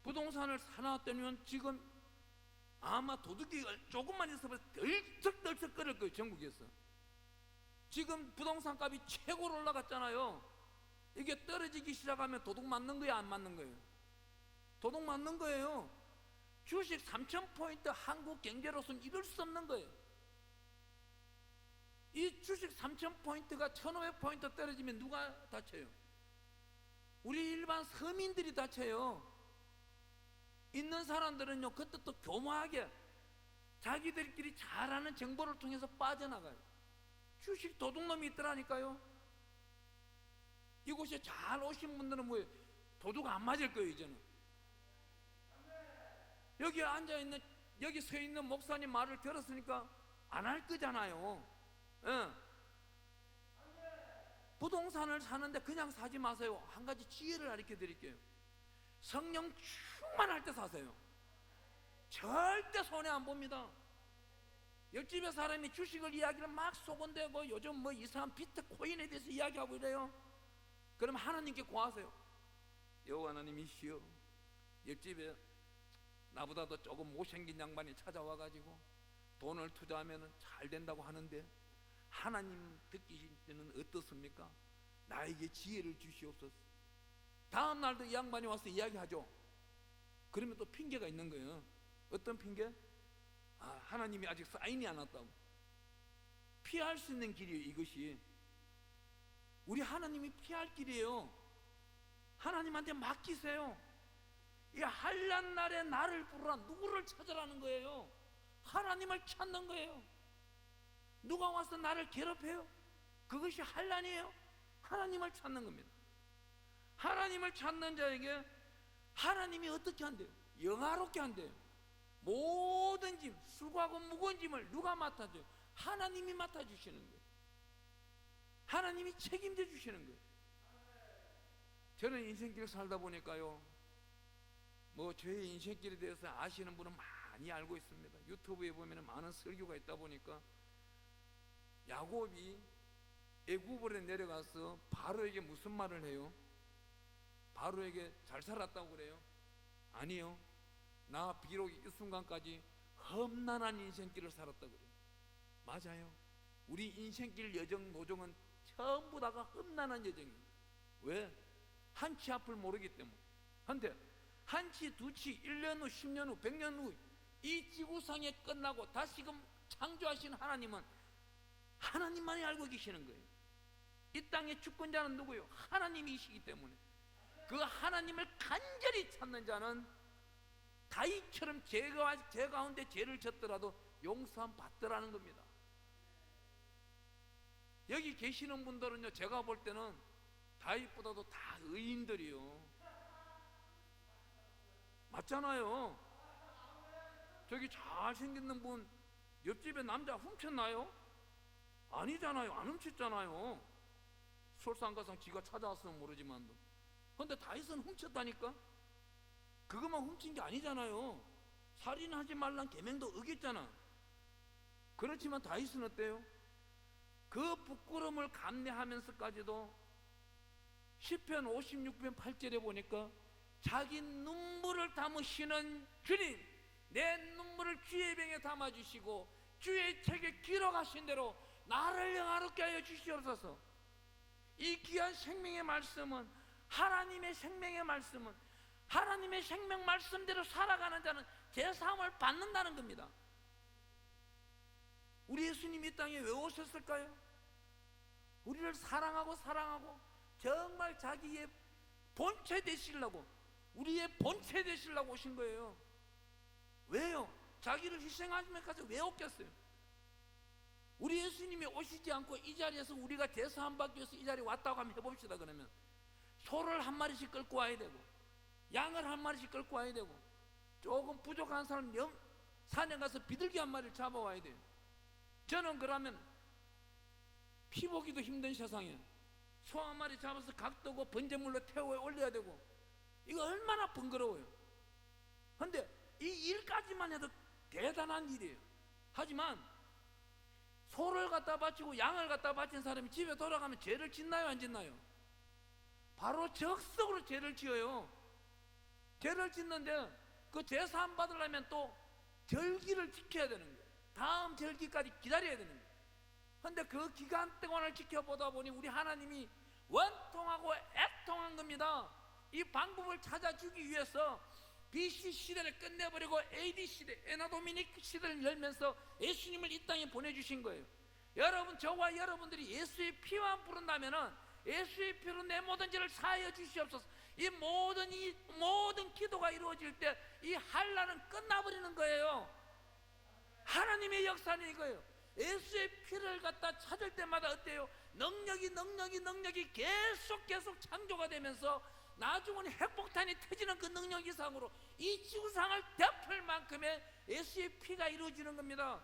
부동산을 사놨더니 지금 아마 도둑이 조금만 있어서 덜썩덜썩 거릴 거예요. 전국에서 지금 부동산 값이 최고로 올라갔잖아요. 이게 떨어지기 시작하면 도둑 맞는 거야, 안 맞는 거예요? 도둑 맞는 거예요. 주식 3,000포인트 한국 경제로서는 이룰 수 없는 거예요. 이 주식 3,000포인트가 1,500포인트 떨어지면 누가 다쳐요? 우리 일반 서민들이 다쳐요. 있는 사람들은요 그때 또 교묘하게 자기들끼리 잘 아는 정보를 통해서 빠져나가요. 주식 도둑놈이 있더라니까요. 이곳에 잘 오신 분들은 뭐예요? 도둑 안 맞을 거예요. 이제는 여기 앉아있는, 여기 서 있는 목사님 말을 들었으니까 안 할 거잖아요. 예. 부동산을 사는데 그냥 사지 마세요. 한 가지 지혜를 가르쳐 드릴게요. 성령 충만할 때 사세요. 절대 손해 안 봅니다. 옆집에 사람이 주식을 이야기를 막 쏘곤대고 요즘 뭐 이상한 비트코인에 대해서 이야기하고 이래요. 그럼 하나님께 고하세요. 여호와 하나님이시여, 옆집에 나보다도 조금 못생긴 양반이 찾아와가지고 돈을 투자하면 잘 된다고 하는데 하나님 듣기는 어떻습니까? 나에게 지혜를 주시옵소서. 다음 날도 이 양반이 와서 이야기하죠. 그러면 또 핑계가 있는 거예요. 어떤 핑계? 하나님이 아직 사인이 안 왔다고. 피할 수 있는 길이에요. 이것이 우리 하나님이 피할 길이에요. 하나님한테 맡기세요. 이 한란 날에 나를 부르라. 누구를 찾으라는 거예요? 하나님을 찾는 거예요. 누가 와서 나를 괴롭혀요? 그것이 한란이에요. 하나님을 찾는 겁니다. 하나님을 찾는 자에게 하나님이 어떻게 한대요? 영화롭게 한대요. 모든 짐, 수고하고 무거운 짐을 누가 맡아줘요? 하나님이 맡아주시는 거예요. 하나님이 책임져 주시는 거예요. 저는 인생길 살다 보니까요, 뭐 저의 인생길에 대해서 아시는 분은 많이 알고 있습니다. 유튜브에 보면 많은 설교가 있다 보니까 야곱이 애굽으로 내려가서 바로에게 무슨 말을 해요? 바로에게 잘 살았다고 그래요? 아니요. 나 비록 이 순간까지 험난한 인생길을 살았다고 그래요. 맞아요. 우리 인생길 여정 노정은 전부 다가 험난한 여정이에요. 왜? 한치 앞을 모르기 때문에. 한데 한치, 두치, 1년 후, 10년 후, 100년 후 이 지구상에 끝나고 다시금 창조하신 하나님은 하나님만이 알고 계시는 거예요. 이 땅의 주권자는 누구예요? 하나님이시기 때문에 그 하나님을 간절히 찾는 자는 다윗처럼 죄 가운데 죄를 졌더라도 용서함 받더라는 겁니다. 여기 계시는 분들은요, 제가 볼 때는 다윗보다도 다 의인들이요. 맞잖아요. 저기 잘생긴 분 옆집에 남자 훔쳤나요? 아니잖아요. 안 훔쳤잖아요. 솔상가상 지가 찾아왔으면 모르지만. 그런데 다윗은 훔쳤다니까? 그것만 훔친 게 아니잖아요. 살인하지 말란 계명도 어겼잖아. 그렇지만 다윗은 어때요? 그 부끄러움을 감내하면서까지도 시편 56편 8절에 보니까 자기 눈물을 담으시는 주님, 내 눈물을 주의 병에 담아주시고 주의 책에 기록하신 대로 나를 영화롭게 하여 주시옵소서. 이 귀한 생명의 말씀은, 하나님의 생명의 말씀은, 하나님의 생명 말씀대로 살아가는 자는 제사함을 받는다는 겁니다. 우리 예수님이 이 땅에 왜 오셨을까요? 우리를 사랑하고 정말 자기의 본체 되시려고, 우리의 본체 되시려고 오신 거예요. 왜요? 자기를 희생하시면서 왜 오겠어요? 우리 예수님이 오시지 않고 이 자리에서 우리가 제사함 받기 위해서 이 자리에 왔다고 한번 해봅시다. 그러면 소를 한 마리씩 끌고 와야 되고, 양을 한 마리씩 끌고 와야 되고, 조금 부족한 사람 산에 가서 비둘기 한 마리를 잡아와야 돼요. 저는 그러면 피 보기도 힘든 세상에 소 한 마리 잡아서 각도고 번제물로 태워 올려야 되고, 이거 얼마나 번거로워요. 그런데 이 일까지만 해도 대단한 일이에요. 하지만 소를 갖다 바치고 양을 갖다 바친 사람이 집에 돌아가면 죄를 짓나요, 안 짓나요? 바로 적석으로 죄를 지어요. 죄를 짓는데 그 제사함 받으려면 또 절기를 지켜야 되는 거예요. 다음 절기까지 기다려야 되는 거예요. 그런데 그 기간 동안을 지켜보다 보니 우리 하나님이 원통하고 애통한 겁니다. 이 방법을 찾아주기 위해서 BC 시대를 끝내버리고 AD 시대, 에나도미닉 시대를 열면서 예수님을 이 땅에 보내주신 거예요. 여러분, 저와 여러분들이 예수의 피만 부른다면은, 예수의 피로 내 모든 죄를 사하여 주시옵소서, 이 모든 기도가 이루어질 때 이 한란은 끝나버리는 거예요. 하나님의 역사는 이거예요. 예수의 피를 갖다 찾을 때마다 어때요? 능력이 계속 창조가 되면서 나중은 핵폭탄이 터지는 그 능력 이상으로 이 지구상을 덮을 만큼의 예수의 피가 이루어지는 겁니다.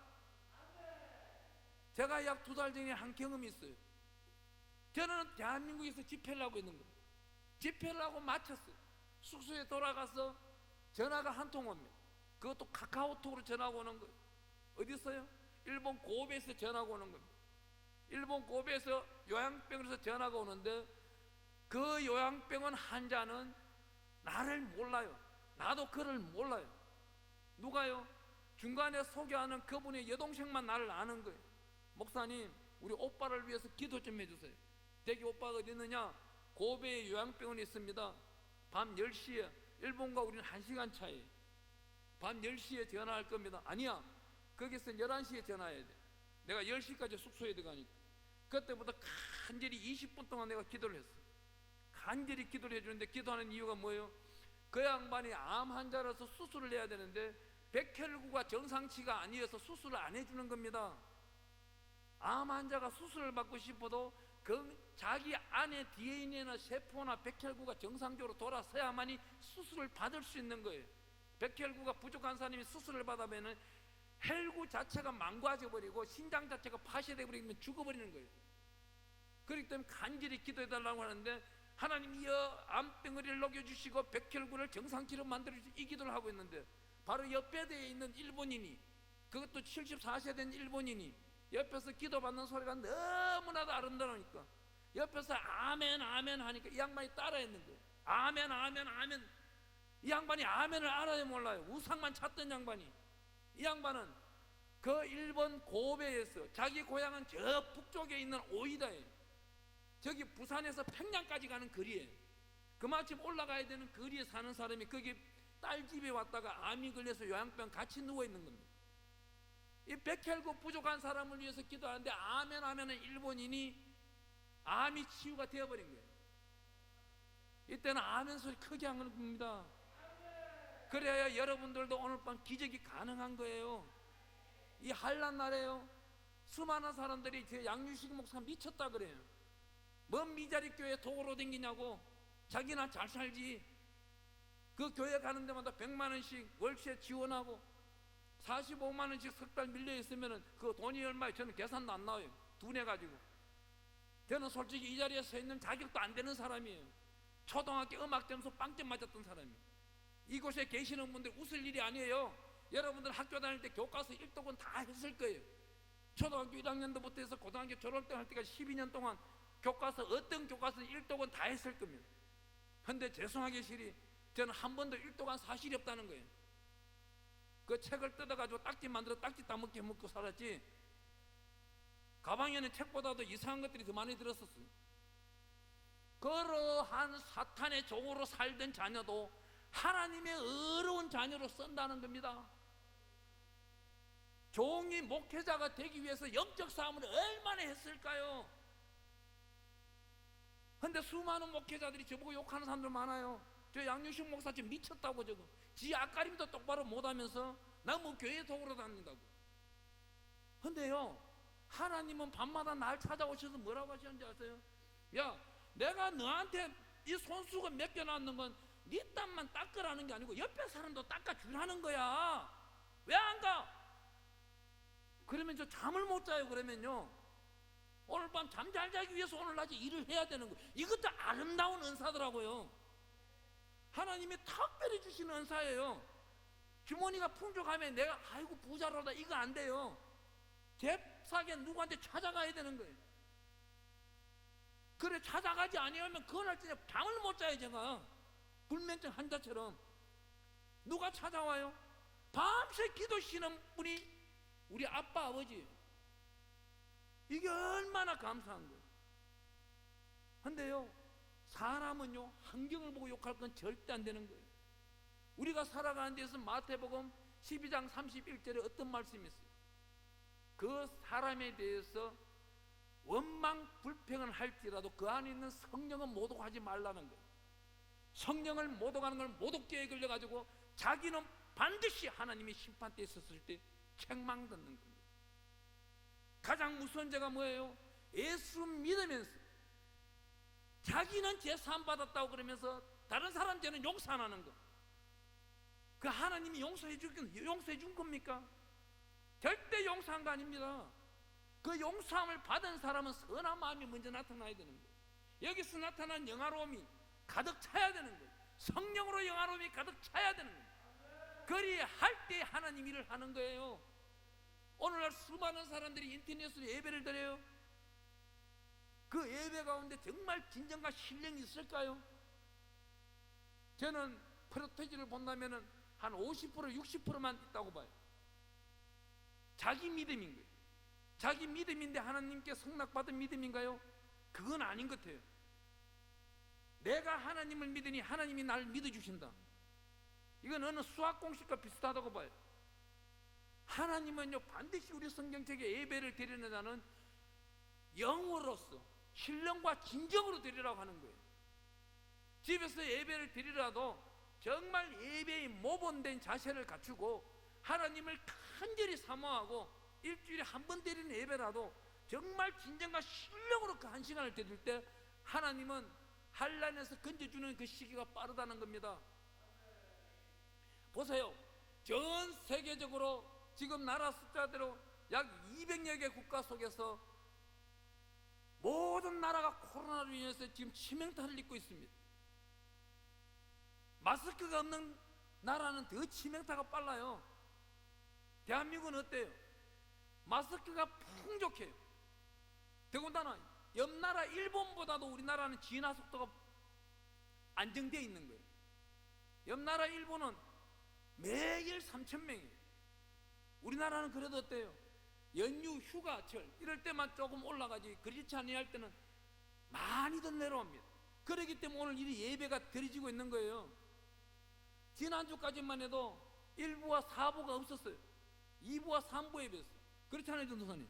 제가 약 2달 전에 한 경험이 있어요. 저는 대한민국에서 집회를 하고 있는 거예요. 집회를 하고 마쳤어요. 숙소에 돌아가서 전화가 한 통 옵니다. 그것도 카카오톡으로 전화가 오는 거예요. 어디 있어요? 일본 고베에서 전화가 오는 겁니다. 일본 고베에서 요양병원에서 전화가 오는데, 그 요양병원 환자는 나를 몰라요. 나도 그를 몰라요. 누가요? 중간에 소개하는 그분의 여동생만 나를 아는 거예요. 목사님, 우리 오빠를 위해서 기도 좀 해주세요. 대기 오빠가 어디 있느냐? 고베에 요양병원에 있습니다. 밤 10시에, 일본과 우리는 1시간 차이. 밤 10시에 전화할 겁니다. 아니야, 거기서 11시에 전화해야 돼. 내가 10시까지 숙소에 들어가니까. 그때부터 간절히 20분 동안 내가 기도를 했어. 간절히 기도를 해주는데, 기도하는 이유가 뭐예요? 그 양반이 암 환자라서 수술을 해야 되는데 백혈구가 정상치가 아니어서 수술을 안 해주는 겁니다. 암 환자가 수술을 받고 싶어도 그 자기 안에 DNA나 세포나 백혈구가 정상적으로 돌아서야만이 수술을 받을 수 있는 거예요. 백혈구가 부족한 사람이 수술을 받으면 혈구 자체가 망가져 버리고 신장 자체가 파쇄돼 버리면 죽어버리는 거예요. 그렇기 때문에 간절히 기도해달라고 하는데, 하나님이 암덩어리를 녹여주시고 백혈구를 정상치로 만들어주시고 이 기도를 하고 있는데, 바로 옆에대에 있는 일본인이, 그것도 74세 된 일본인이 옆에서 기도받는 소리가 너무나도 아름다우니까 옆에서 아멘 아멘 하니까 이 양반이 따라했는 거예요. 아멘 아멘 아멘. 이 양반이 아멘을 알아요, 몰라요? 우상만 찾던 양반이. 이 양반은 그 일본 고베에서, 자기 고향은 저 북쪽에 있는 오이다예요. 저기 부산에서 평양까지 가는 거리에, 그마침 올라가야 되는 거리에 사는 사람이 거기 딸 집에 왔다가 암이 걸려서 요양병 같이 누워 있는 겁니다. 이 백혈구 부족한 사람을 위해서 기도하는데 아멘 하면은 일본인이 암이 치유가 되어버린 거예요. 이때는 아멘 소리 크게 하는 겁니다. 그래야 여러분들도 오늘 밤 기적이 가능한 거예요. 이 한란 날에요, 수많은 사람들이 제 양유식 목사 미쳤다 그래요. 뭔 미자리 교회 도구로 댕기냐고. 자기나 잘 살지. 그 교회 가는 데마다 100만 원씩 월세 지원하고 45만 원씩 석 달 밀려 있으면은 그 돈이 얼마예요? 저는 계산도 안 나와요. 두뇌 가지고. 저는 솔직히 이 자리에 서 있는 자격도 안 되는 사람이에요. 초등학교 음악 점수 빵점 맞았던 사람이에요. 이곳에 계시는 분들 웃을 일이 아니에요. 여러분들 학교 다닐 때 교과서 1등은 다 했을 거예요. 초등학교 1학년도부터 해서 고등학교 졸업 때 할 때까지 12년 동안 교과서, 어떤 교과서는 1등은 다 했을 겁니다. 그런데 죄송하게 실이 저는 한 번도 1등한 사실이 없다는 거예요. 그 책을 뜯어가지고 딱지 만들어 딱지 따먹게 먹고 살았지, 가방에는 책보다도 이상한 것들이 더 많이 들었었어요. 그러한 사탄의 종으로 살던 자녀도 하나님의 어려운 자녀로 쓴다는 겁니다. 종이 목회자가 되기 위해서 영적 싸움을 얼마나 했을까요? 근데 수많은 목회자들이 저보고 욕하는 사람들 많아요. 저 양유식 목사 지금 미쳤다고, 저거 지 앞가림도 똑바로 못하면서 너무 교회 속으로 다닌다고. 근데요, 하나님은 밤마다 날 찾아오셔서 뭐라고 하시는지 아세요? 야, 내가 너한테 이 손수건 맡겨놨는 건 네 땀만 닦으라는 게 아니고 옆에 사람도 닦아주라는 거야. 왜 안 가? 그러면 저 잠을 못 자요. 그러면요, 오늘 밤 잠 잘 자기 위해서 오늘 낮에 일을 해야 되는 거예요. 이것도 아름다운 은사더라고요. 하나님이 특별히 주시는 은사예요. 주머니가 풍족하면 내가 아이고 부자로다, 이거 안 돼요. 잽싸게 누구한테 찾아가야 되는 거예요. 그래, 찾아가지 아니하면 그날 진짜 잠을 못 자요. 제가 불면증 환자처럼. 누가 찾아와요? 밤새 기도시는 분이 우리 아빠 아버지예요. 이게 얼마나 감사한 거예요. 근데요, 사람은요 환경을 보고 욕할 건 절대 안 되는 거예요. 우리가 살아가는 데서 마태복음 12장 31절에 어떤 말씀이 있어요? 그 사람에 대해서 원망 불평을 할지라도 그 안에 있는 성령은 모독하지 말라는 거예요. 성령을 모독하는 걸 모독죄에 걸려가지고 자기는 반드시 하나님의 심판대에 섰을 때 책망 듣는 겁니다. 가장 무서운 죄가 뭐예요? 예수 믿으면서 자기는 제사함 받았다고 그러면서 다른 사람 죄는 용서 안 하는 거. 그 하나님이 용서해 준 겁니까? 절대 용서한 거 아닙니다. 그 용서함을 받은 사람은 선한 마음이 먼저 나타나야 되는 거예요. 여기서 나타난 영화로움이 가득 차야 되는 거예요. 성령으로 영화로움이 가득 차야 되는 거예요. 그리할 때 하나님 일을 하는 거예요. 오늘날 수많은 사람들이 인터넷으로 예배를 드려요. 그 예배 가운데 정말 진정과 신령이 있을까요? 저는 프로테지를 본다면은 한 50% 60%만 있다고 봐요. 자기 믿음인 거예요. 자기 믿음인데 하나님께 승낙받은 믿음인가요? 그건 아닌 것 같아요. 내가 하나님을 믿으니 하나님이 나를 믿어주신다. 이건 어느 수학 공식과 비슷하다고 봐요. 하나님은요 반드시 우리 성경책에 예배를 드리는 자는 영으로서 신령과 진정으로 드리라고 하는 거예요. 집에서 예배를 드리라도 정말 예배의 모범된 자세를 갖추고 하나님을 간절히 사모하고 일주일에 한 번 드리는 예배라도 정말 진정과 신령으로 그 한 시간을 드릴 때 하나님은 환난에서 건져주는 그 시기가 빠르다는 겁니다. 보세요. 전 세계적으로 지금 나라 숫자대로 약 200여 개 국가 속에서 모든 나라가 코로나로 인해서 지금 치명타를 입고 있습니다. 마스크가 없는 나라는 더 치명타가 빨라요. 대한민국은 어때요? 마스크가 풍족해요. 더군다나 옆나라 일본보다도 우리나라는 진화 속도가 안정되어 있는 거예요. 옆나라 일본은 매일 3,000명이에요. 우리나라는 그래도 어때요? 연휴, 휴가철 이럴 때만 조금 올라가지 그렇지 아니할 때는 많이들 내려옵니다. 그렇기 때문에 오늘 이 예배가 드려지고 있는 거예요. 지난주까지만 해도 1부와 4부가 없었어요. 2부와 3부 예배였어요. 그렇잖아요, 전도사님.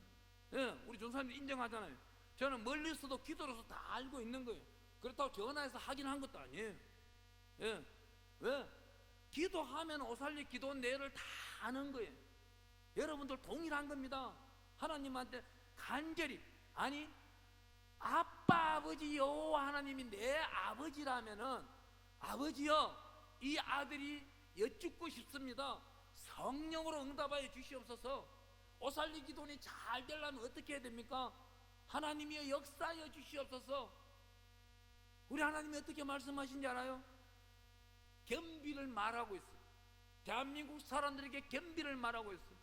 예, 우리 전도사님 인정하잖아요. 저는 멀리서도 기도로서 다 알고 있는 거예요. 그렇다고 전화해서 하긴 한 것도 아니에요. 예, 왜? 기도하면 오살리 기도 내용을 다 아는 거예요. 여러분들 동일한 겁니다. 하나님한테 간절히, 아니 아빠 아버지 여호와 하나님이 내 아버지라면은 아버지여 이 아들이 여쭙고 싶습니다. 성령으로 응답하여 주시옵소서. 오살리 기도원이 잘 되려면 어떻게 해야 됩니까? 하나님이여 역사하여 주시옵소서. 우리 하나님이 어떻게 말씀하신지 알아요? 겸비를 말하고 있어요. 대한민국 사람들에게 겸비를 말하고 있어요.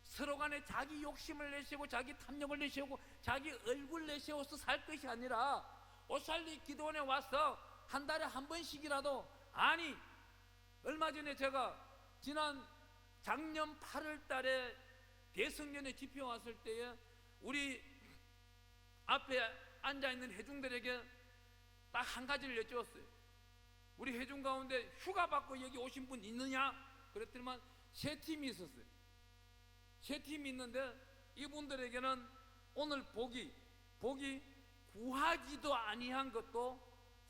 서로 간에 자기 욕심을 내세우고 자기 탐욕을 내세우고 자기 얼굴 내세워서 살 것이 아니라 오살리 기도원에 와서 한 달에 한 번씩이라도, 아니 얼마 전에 제가 작년 8월 달에 대성년에 집회 왔을 때에 우리 앞에 앉아있는 회중들에게 딱 한 가지를 여쭈었어요. 우리 회중 가운데 휴가 받고 여기 오신 분 있느냐? 그랬더니만 세 팀이 있었어요. 세 팀이 있는데 이분들에게는 오늘 복이 구하지도 아니한 것도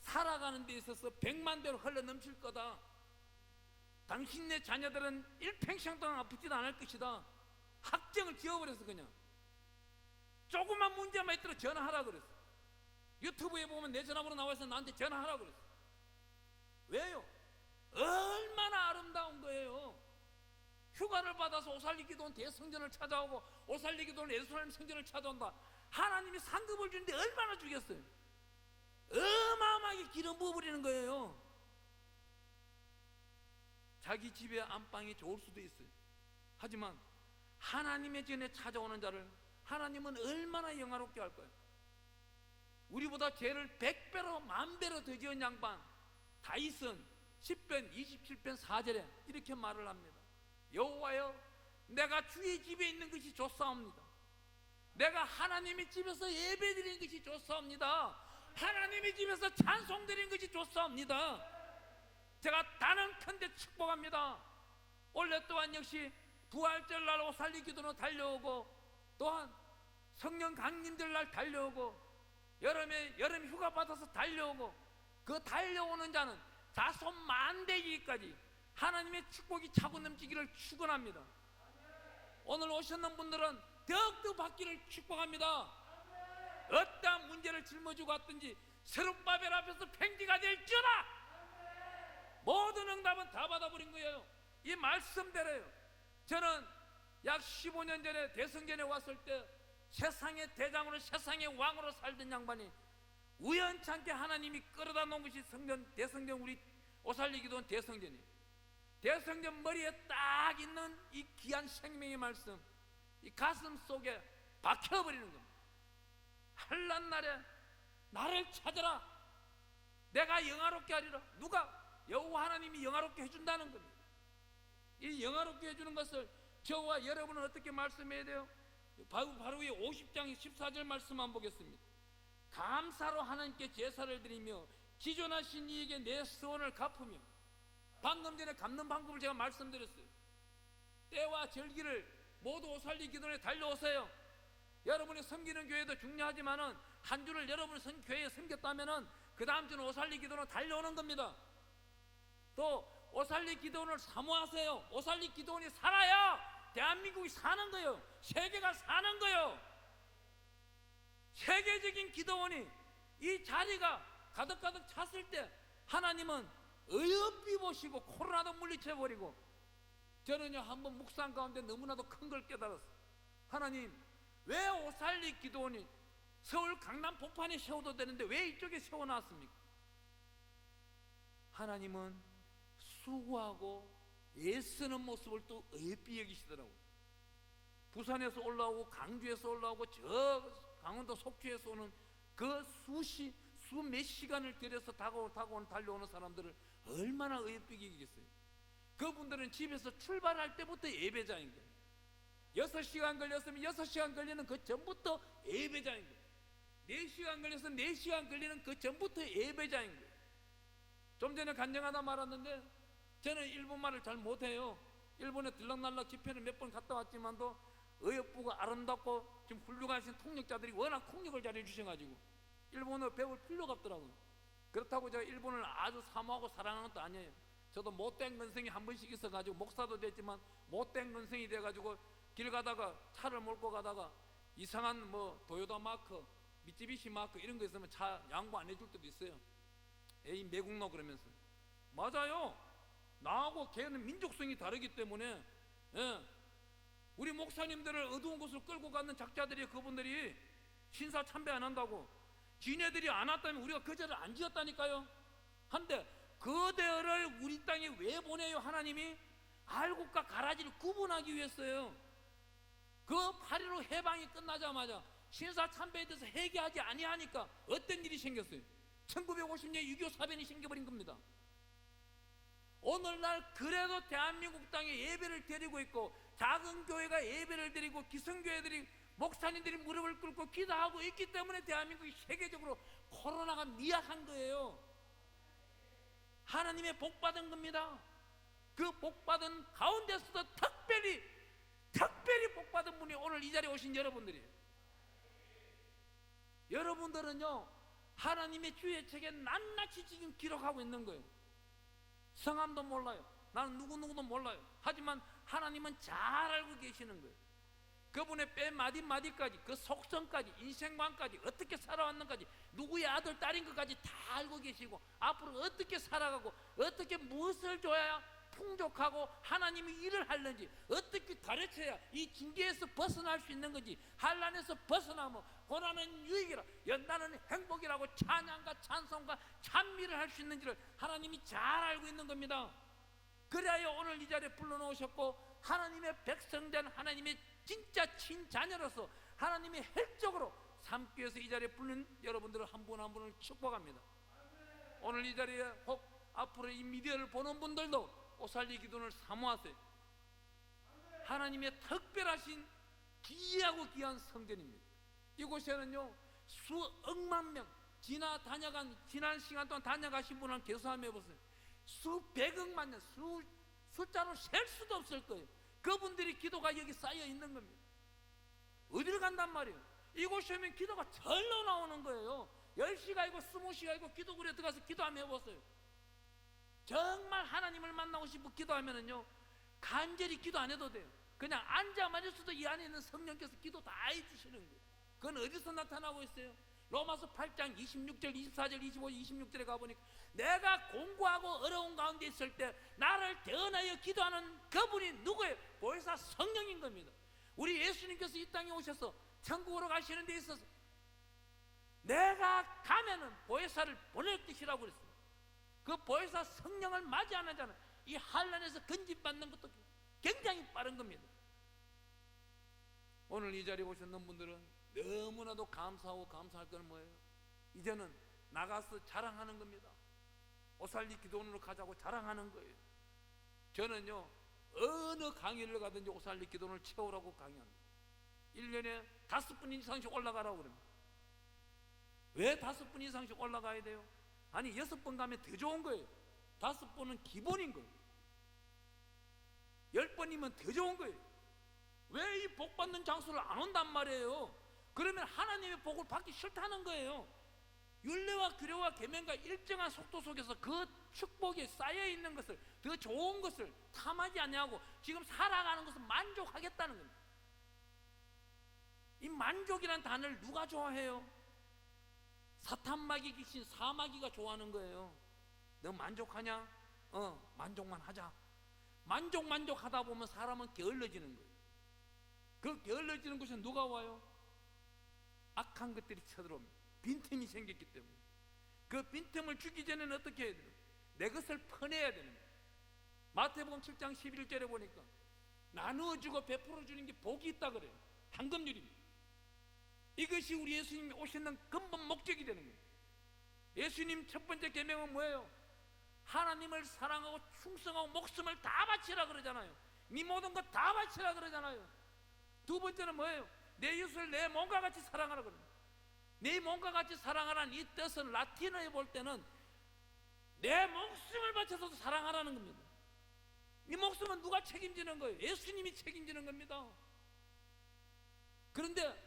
살아가는 데 있어서 100만 대로 흘러 넘칠 거다. 당신네 자녀들은 일평생 동안 아프지도 않을 것이다. 확정을 지어버려서 그냥 조그만 문제만 있더라도 전화하라 그랬어. 유튜브에 보면 내 전화번호 나와서 나한테 전화하라 그랬어. 왜요? 얼마나 아름다운 거예요. 휴가를 받아서 오살리기도원 대성전을 찾아오고 오살리기도원 예루살렘 성전을 찾아온다. 하나님이 상급을 주는데 얼마나 주겠어요? 어마어마하게 기름 부어버리는 거예요. 자기 집의 안방이 좋을 수도 있어요. 하지만 하나님의 전에 찾아오는 자를 하나님은 얼마나 영화롭게 할 거예요. 우리보다 죄를 100배로 10,000배로 더 지은 양반 다윗은 10편 27편 4절에 이렇게 말을 합니다. 여호와여, 내가 주의 집에 있는 것이 좋사옵니다. 내가 하나님의 집에서 예배드리는 것이 좋사옵니다. 하나님의 집에서 찬송드리는 것이 좋사옵니다. 제가 단언컨대 축복합니다. 올해 또한 역시 부활절 날 오살리 기도로 달려오고, 또한 성령 강림절 날 달려오고, 여름 휴가 받아서 달려오고, 그 달려오는 자는 자손 만대기까지 하나님의 축복이 차고 넘치기를 축원합니다. 오늘 오셨는 분들은 더욱더 받기를 축복합니다. 어떠한 문제를 짊어지고 왔든지 스룹바벨 앞에서 팽지가 될지어다. 모든 응답은 다 받아버린 거예요. 이 말씀대로요. 저는 약 15년 전에 대성전에 왔을 때 세상의 대장으로 세상의 왕으로 살던 양반이 우연찮게 하나님이 끌어다 놓은 것이 대성전, 우리 오살리기도원 대성전이에요. 대성전 머리에 딱 있는 이 귀한 생명의 말씀, 이 가슴 속에 박혀버리는 겁니다. 한란 날에 나를 찾아라, 내가 영화롭게 하리라. 누가? 여호와 하나님이 영화롭게 해준다는 겁니다. 이 영화롭게 해주는 것을 저와 여러분은 어떻게 말씀해야 돼요? 바로 이 50장 14절 말씀만 보겠습니다. 감사로 하나님께 제사를 드리며 기존하신 이에게 내 소원을 갚으며. 방금 전에 갚는 방법을 제가 말씀드렸어요. 때와 절기를 모두 오살리 기도에 달려오세요. 여러분이 섬기는 교회도 중요하지만은 한 주를 여러분이 교회에 섬겼다면은 그 다음 주는 오살리 기도로 달려오는 겁니다. 또 오살리 기도원을 사모하세요. 오살리 기도원이 살아야 대한민국이 사는 거예요. 세계가 사는 거예요. 세계적인 기도원이 이 자리가 가득가득 찼을 때 하나님은 어여삐 보시고 코로나도 물리쳐버리고. 저는요 한번 묵상 가운데 너무나도 큰 걸 깨달았어요. 하나님, 왜 오살리 기도원이 서울 강남 복판에 세워도 되는데 왜 이쪽에 세워놨습니까? 하나님은 수고하고 애쓰는 모습을 또 어여삐 여기시더라고요. 부산에서 올라오고 강주에서 올라오고 저 강원도 속초에서 오는 그 수몇 시간을 들여서 달려오는 사람들을 얼마나 어여삐 여기겠어요. 그분들은 집에서 출발할 때부터 예배자인 거예요. 6시간 걸렸으면 6시간 걸리는 그 전부터 예배자인 거예요. 4시간 걸렸으면 4시간 걸리는 그 전부터 예배자인 거예요. 좀 전에 간증하다 말았는데 저는 일본말을 잘 못해요. 일본에 들락날락 집회를 몇 번 갔다 왔지만도 어여쁘고 아름답고 지금 훌륭하신 통역자들이 워낙 통역을 잘 해주셔가지고 일본어 배울 필요가 없더라고요. 그렇다고 제가 일본을 아주 사모하고 사랑하는 것도 아니에요. 저도 못된 근성이 한 번씩 있어가지고 목사도 됐지만 못된 근성이 돼가지고 길 가다가 차를 몰고 가다가 이상한 뭐 도요타 마크, 미쯔비시 마크 이런 거 있으면 차 양보 안 해줄 때도 있어요. 에이 매국노 그러면서. 맞아요. 나하고 걔는 민족성이 다르기 때문에 우리 목사님들을 어두운 곳으로 끌고 가는 작자들이 그분들이 신사 참배 안 한다고 지네들이 안 왔다면 우리가 그 죄를 안 지었다니까요. 한데 그들을 우리 땅에 왜 보내요? 하나님이 알곡과 가라지를 구분하기 위해서요. 그 8.15 해방이 끝나자마자 신사 참배에 대해서 회개하지 아니하니까 어떤 일이 생겼어요? 1950년 6.25 사변이 생겨버린 겁니다. 오늘날 그래도 대한민국 땅에 예배를 드리고 있고 작은 교회가 예배를 드리고 기성교회들이 목사님들이 무릎을 꿇고 기도하고 있기 때문에 대한민국이 세계적으로 코로나가 미약한 거예요. 하나님의 복받은 겁니다. 그 복받은 가운데서도 특별히 복받은 분이 오늘 이 자리에 오신 여러분들이에요. 여러분들은요, 하나님의 주의 책에 낱낱이 지금 기록하고 있는 거예요. 성함도 몰라요. 나는 누구누구도 몰라요. 하지만 하나님은 잘 알고 계시는 거예요. 그분의 뼈 마디마디까지, 그 속성까지, 인생관까지, 어떻게 살아왔는가지, 누구의 아들, 딸인 것까지 다 알고 계시고, 앞으로 어떻게 살아가고, 어떻게 무엇을 줘야 풍족하고 하나님이 일을 하는지, 어떻게 가르쳐야 이 징계에서 벗어날 수 있는 건지, 환난에서 벗어나면 고난은 유익이라, 연단은 행복이라고 찬양과 찬송과 찬미를 할 수 있는지를 하나님이 잘 알고 있는 겁니다. 그래야 오늘 이 자리에 불러놓으셨고, 하나님의 백성된 하나님의 진짜 친자녀로서 하나님이 혈적으로 삼기 위해서 이 자리에 부른 여러분들을 한 분 한 분을 축복합니다. 오늘 이 자리에 혹 앞으로 이 미디어를 보는 분들도 오살리 기도를 사모하세요. 하나님의 특별하신 귀하고 귀한 성전입니다. 이곳에는요, 수억만 명 지난 시간 동안 다녀가신 분을 계산해 보세요. 수백억만 명, 숫자로 셀 수도 없을 거예요. 그분들이 기도가 여기 쌓여 있는 겁니다. 어디를 간단 말이에요? 이곳에 오면 기도가 절로 나오는 거예요. 10시가 있고 20시가 있고 기도굴에 들어가서 기도 한번 해보세요. 정말 하나님을 만나고 싶고 기도하면은요, 간절히 기도 안 해도 돼요. 그냥 앉아만 있어도 이 안에 있는 성령께서 기도 다 해주시는 거예요. 그건 어디서 나타나고 있어요? 로마서 8장 26절, 24절, 25절, 26절에 가보니까 내가 공고하고 어려운 가운데 있을 때 나를 대언하여 기도하는 그분이 누구예요? 보혜사 성령인 겁니다. 우리 예수님께서 이 땅에 오셔서 천국으로 가시는 데 있어서 내가 가면은 보혜사를 보낼 것이라고 그랬어요. 그 보혜사 성령을 맞이하는 자는 이 환난에서 건진받는 것도 굉장히 빠른 겁니다. 오늘 이 자리에 오셨는 분들은 너무나도 감사하고 감사할 건 뭐예요? 이제는 나가서 자랑하는 겁니다. 오살리 기도원으로 가자고 자랑하는 거예요. 저는요, 어느 강의를 가든지 오살리 기도원을 채우라고 강의합니다. 1년에 5분 이상씩 올라가라고 그럽니다. 왜 5분 이상씩 올라가야 돼요? 아니 6번 가면 더 좋은 거예요. 5번은 기본인 거예요. 10번이면 더 좋은 거예요. 왜 이 복 받는 장소를 안 온단 말이에요? 그러면 하나님의 복을 받기 싫다는 거예요. 율례와 규례와 계명과 일정한 속도 속에서 그 축복이 쌓여 있는 것을, 더 좋은 것을 탐하지 아니하고 지금 살아가는 것을 만족하겠다는 겁니다. 이 만족이라는 단어를 누가 좋아해요? 사탄마귀 귀신 사마귀가 좋아하는 거예요. 너 만족하냐? 만족만 하자. 만족하다 보면 사람은 게을러지는 거예요. 그 게을러지는 곳에 누가 와요? 악한 것들이 쳐들어옵니다. 빈틈이 생겼기 때문에. 그 빈틈을 주기 전에는 어떻게 해야 돼요? 내 것을 퍼내야 되는 거예요. 마태복음 7장 11절에 보니까 나누어주고 베풀어주는 게 복이 있다 그래요. 황금률입니다. 이것이 우리 예수님이 오시는 근본 목적이 되는 거예요. 예수님 첫 번째 계명은 뭐예요? 하나님을 사랑하고 충성하고 목숨을 다 바치라 그러잖아요. 네 모든 것 다 바치라 그러잖아요. 두 번째는 뭐예요? 내 이웃을 내 몸과 같이 사랑하라 그럽니다. 내 몸과 같이 사랑하라는 이 뜻은 라틴어에 볼 때는 내 목숨을 바쳐서도 사랑하라는 겁니다. 이 목숨은 누가 책임지는 거예요? 예수님이 책임지는 겁니다. 그런데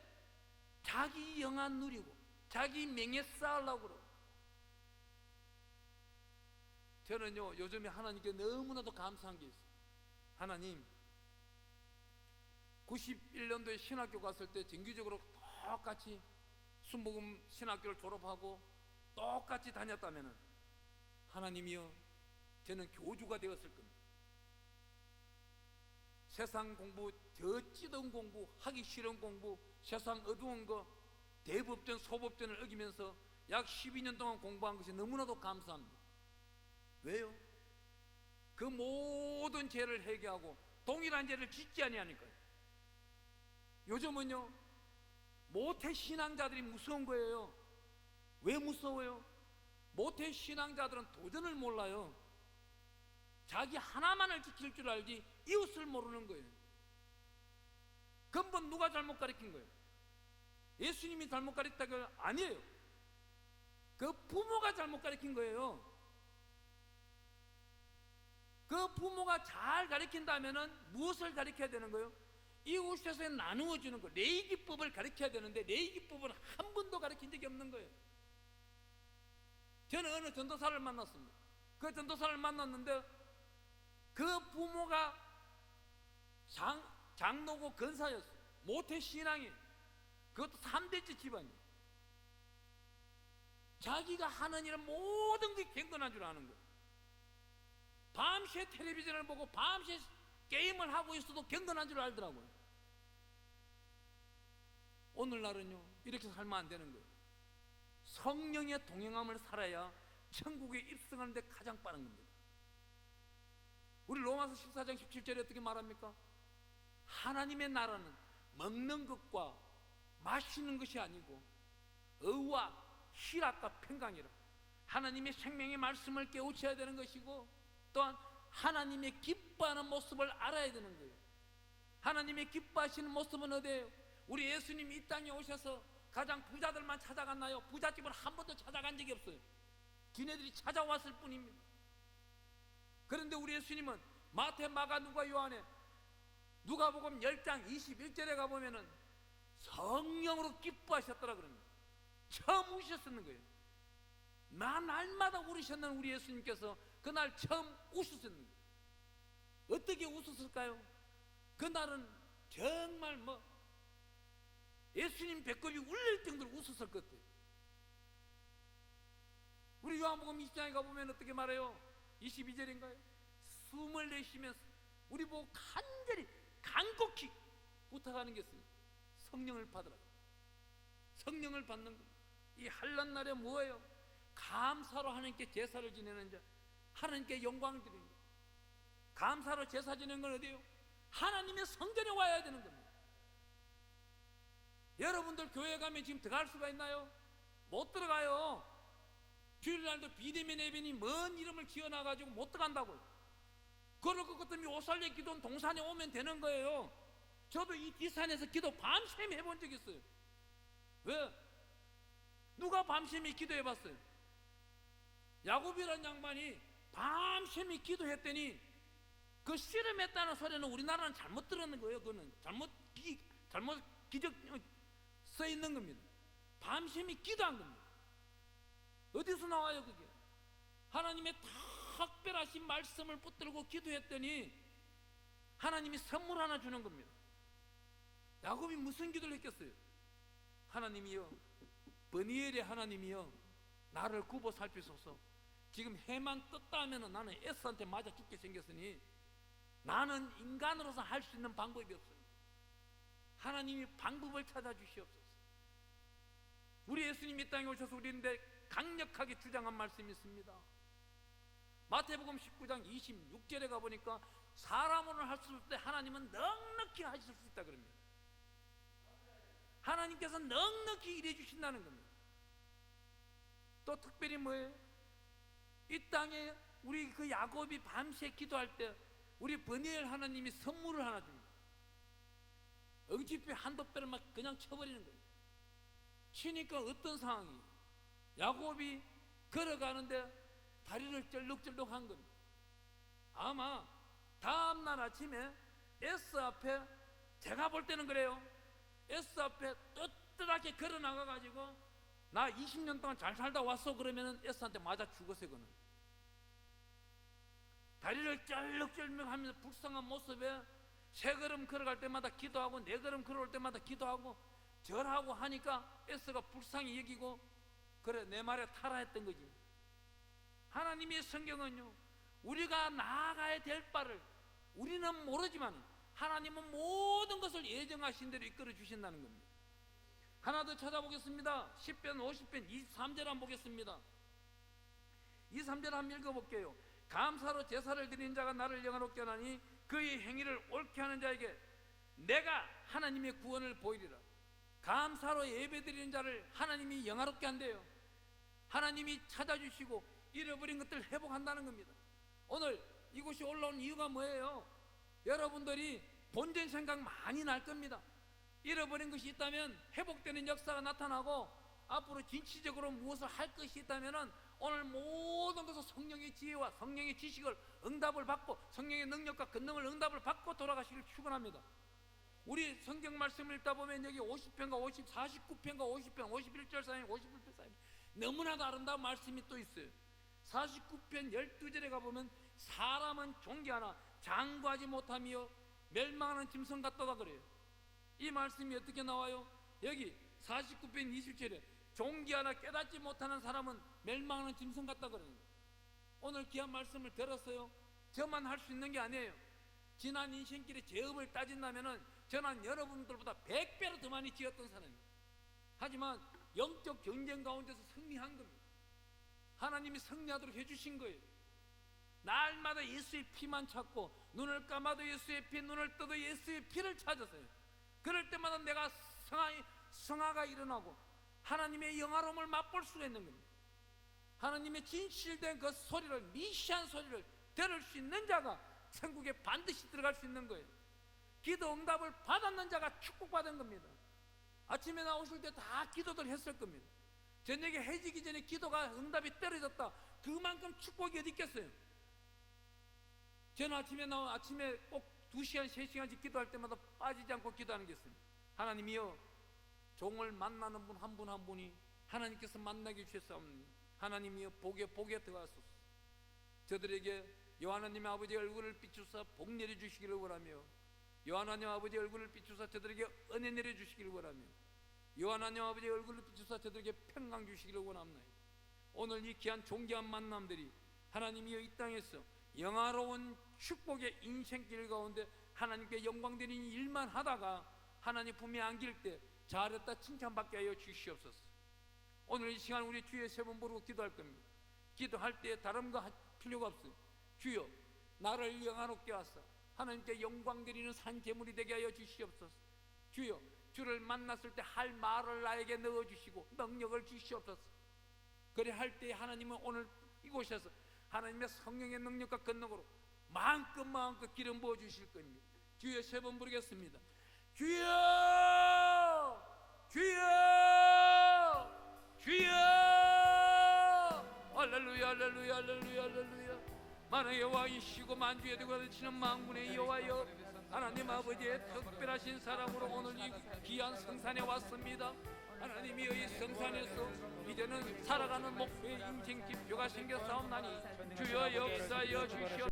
자기 영안 누리고 자기 명예 쌓으려고 그러고, 저는요 요즘에 하나님께 너무나도 감사한 게 있어요. 하나님, 91년도에 신학교 갔을 때 정규적으로 똑같이 순복음 신학교를 졸업하고 똑같이 다녔다면 하나님이여, 저는 교주가 되었을 겁니다. 세상 공부, 저 찌든 공부, 하기 싫은 공부, 세상 어두운 거, 대법전, 소법전을 어기면서 약 12년 동안 공부한 것이 너무나도 감사합니다. 왜요? 그 모든 죄를 회개하고 동일한 죄를 짓지 아니하니까요. 요즘은요, 모태 신앙자들이 무서운 거예요. 왜 무서워요? 모태 신앙자들은 도전을 몰라요. 자기 하나만을 지킬 줄 알지 이웃을 모르는 거예요. 근본 누가 잘못 가르친 거예요? 예수님이 잘못 가르쳤다가 아니에요. 그 부모가 잘못 가르친 거예요. 그 부모가 잘 가르친다면은 무엇을 가르쳐야 되는 거예요? 이웃에서 나누어 주는 거, 레위기법을 가르쳐야 되는데 레위기법을 한 번도 가르친 적이 없는 거예요. 저는 어느 전도사를 만났습니다. 그 전도사를 만났는데 그 부모가 장로고 근사였어요. 모태 신앙이, 그것도 3대째 집안이에요. 자기가 하는 일은 모든 게 경건한 줄 아는 거예요. 밤새 텔레비전을 보고 밤새 게임을 하고 있어도 경건한 줄 알더라고요. 오늘날은요 이렇게 살면 안 되는 거예요. 성령의 동행함을 살아야 천국에 입성하는 데 가장 빠른 겁니다. 우리 로마서 14장 17절에 어떻게 말합니까? 하나님의 나라는 먹는 것과 마시는 것이 아니고 의와 희락과 평강이라. 하나님의 생명의 말씀을 깨우쳐야 되는 것이고, 또한 하나님의 기뻐하는 모습을 알아야 되는 거예요. 하나님의 기뻐하시는 모습은 어디예요? 우리 예수님이 이 땅에 오셔서 가장 부자들만 찾아갔나요? 부잣집을 한 번도 찾아간 적이 없어요. 지네들이 찾아왔을 뿐입니다. 그런데 우리 예수님은 마태, 마가, 누가, 요한에 누가복음 10장 21절에 가보면은 성령으로 기뻐하셨더라 그럽니다. 처음 우셨었는 거예요. 날마다 울으셨는 우리 예수님께서 그날 처음 우셨었는 거예요. 어떻게 웃었을까요? 그날은 정말 예수님 배꼽이 울릴 정도로 웃었을 것 같아요. 우리 요한복음 20장에 가보면 어떻게 말해요? 22절인가요? 숨을 내쉬면서 우리 보고 간절히 간곡히 부탁하는 게 있습니다. 성령을 받으라. 성령을 받는 것. 이 한란날에 뭐예요? 감사로 하나님께 제사를 지내는 자, 하나님께 영광을 드리는 것. 감사로 제사 지내는 건 어디예요? 하나님의 성전에 와야 되는 겁니다. 여러분들 교회 가면 지금 들어갈 수가 있나요? 못 들어가요. 주일날도 비대면 예배니 먼 이름을 지어놔가지고 못 들어간다고요. 그럴 것 같으면 오살레 기도는 동산에 오면 되는 거예요. 저도 이 뒷산에서 기도 밤샘 해본 적 있어요. 왜? 누가 밤샘이 기도해봤어요? 야곱이라는 양반이 밤샘이 기도했더니 그 씨름했다는 소리는 우리나라는 잘못 들었는 거예요. 그거는 잘못 기적 써 있는 겁니다. 밤샘이 기도한 겁니다. 어디서 나와요 그게? 하나님의 특별하신 말씀을 붙들고 기도했더니 하나님이 선물 하나 주는 겁니다. 야곱이 무슨 기도를 했겠어요? 하나님이여, 버니엘의 하나님이여, 나를 굽어 살피소서. 지금 해만 떴다 하면 나는 에스한테 맞아 죽게 생겼으니 나는 인간으로서 할 수 있는 방법이 없어요. 하나님이 방법을 찾아주시옵소서. 우리 예수님이 이 땅에 오셔서 우리인데 강력하게 주장한 말씀이 있습니다. 마태복음 19장 26절에 가보니까 사람으로는 할 수 없을 때 하나님은 넉넉히 하실 수 있다 그럽니다. 하나님께서 넉넉히 일해 주신다는 겁니다. 또 특별히 뭐예요? 이 땅에 우리 그 야곱이 밤새 기도할 때 우리 버니엘 하나님이 선물을 하나 줍니다. 응집배 한두 배를 막 그냥 쳐버리는 거예요. 치니까 어떤 상황이? 야곱이 걸어가는데 다리를 쩔룩쩔룩한 겁니다. 아마 다음날 아침에 에스 앞에, 제가 볼 때는 그래요, 에스 앞에 떳떳하게 걸어 나가가지고 나 20년 동안 잘 살다 왔어 그러면은 에스한테 맞아 죽었어요. 그는 다리를 쩔룩쩔룩하면서 불쌍한 모습에 세 걸음 걸어갈 때마다 기도하고 네 걸음 걸어올 때마다 기도하고 절하고 하니까 에스가 불쌍히 여기고 그래 내 말에 타라 했던 거지. 하나님의 성경은요, 우리가 나아가야 될 바를 우리는 모르지만 하나님은 모든 것을 예정하신 대로 이끌어 주신다는 겁니다. 하나 더 찾아보겠습니다. 10편 50편 23절 한번 보겠습니다. 23절 한번 읽어볼게요. 감사로 제사를 드린 자가 나를 영화롭게 하나니 그의 행위를 옳게 하는 자에게 내가 하나님의 구원을 보이리라. 감사로 예배드리는 자를 하나님이 영화롭게 한대요. 하나님이 찾아주시고 잃어버린 것들을 회복한다는 겁니다. 오늘 이곳이 올라온 이유가 뭐예요? 여러분들이 본전 생각 많이 날 겁니다. 잃어버린 것이 있다면 회복되는 역사가 나타나고 앞으로 진취적으로 무엇을 할 것이 있다면 오늘 모든 것을 성령의 지혜와 성령의 지식을 응답을 받고 성령의 능력과 권능을 응답을 받고 돌아가시길 축원합니다. 우리 성경 말씀을 읽다 보면 여기 50편과 49편과 50편 51절 사이 51편 사이 너무나도 아름다운 말씀이 또 있어요. 49편 12절에 가보면 사람은 존귀하나 장구하지 못하며 멸망하는 짐승 같다가 그래요. 이 말씀이 어떻게 나와요? 여기 49편 20절에 존귀하나 깨닫지 못하는 사람은 멸망하는 짐승 같다 그래요. 오늘 귀한 말씀을 들었어요. 저만 할 수 있는 게 아니에요. 지난 인생길의 죄업을 따진다면 저는 여러분들보다 100배로 더 많이 지었던 사람이에요. 하지만 영적 경쟁 가운데서 승리한 겁니다. 하나님이 승리하도록 해주신 거예요. 날마다 예수의 피만 찾고 눈을 감아도 예수의 피, 눈을 떠도 예수의 피를 찾았어요. 그럴 때마다 내가 성화가 일어나고 하나님의 영화로움을 맛볼 수가 있는 겁니다. 하나님의 진실된 그 소리를, 미시한 소리를 들을 수 있는 자가 천국에 반드시 들어갈 수 있는 거예요. 기도 응답을 받았는 자가 축복받은 겁니다. 아침에 나오실 때 다 기도들 했을 겁니다. 저녁에 해지기 전에 기도가 응답이 떨어졌다. 그만큼 축복이 어디 있겠어요? 저는 아침에 꼭 2시간, 3시간씩 기도할 때마다 빠지지 않고 기도하는 게 있습니다. 하나님이여, 종을 만나는 분 한 분 한 분이 하나님께서 만나게 주셨사옵니다. 하나님이여, 복에 들어가소서. 저들에게 여호와님 아버지의 얼굴을 비추사 복 내려주시기를 원하며, 여호와님 아버지의 얼굴을 비추사 저들에게 은혜 내려주시기를 원하며, 여호와님 아버지의 얼굴을 비추사 저들에게 평강 주시기를 원합니다. 오늘 이 귀한 존귀한 만남들이 하나님이여 이 땅에서 영화로운 축복의 인생길 가운데 하나님께 영광되는 일만 하다가 하나님 품에 안길 때 잘했다 칭찬받게 하여 주시옵소서. 오늘 이 시간 우리 주의 세 번 부르고 기도할 겁니다. 기도할 때 다른 거 할 필요가 없어요. 주여, 나를 영화롭게 하사 하나님께 영광 드리는 산 제물이 되게 하여 주시옵소서. 주여, 주를 만났을 때 할 말을 나에게 넣어주시고 능력을 주시옵소서. 그래 할 때 하나님은 오늘 이곳에서 하나님의 성령의 능력과 권능으로 마음껏 기름 부어 주실 겁니다. 주여 세 번 부르겠습니다. 주여, 주여, 주여. 할렐루야, 할렐루야, 할렐루야, 할렐루야. 만왕의 여호와이시고 만주의 대관하시는 만군의 여호와여, 하나님 아버지의 특별하신 사랑으로 오늘 이 귀한 성산에 왔습니다. 하나님이 이 성산에서 이제는 살아가는 목표의 인생 지표가 생겼사옵나니 주여 역사하여 주시옵소서.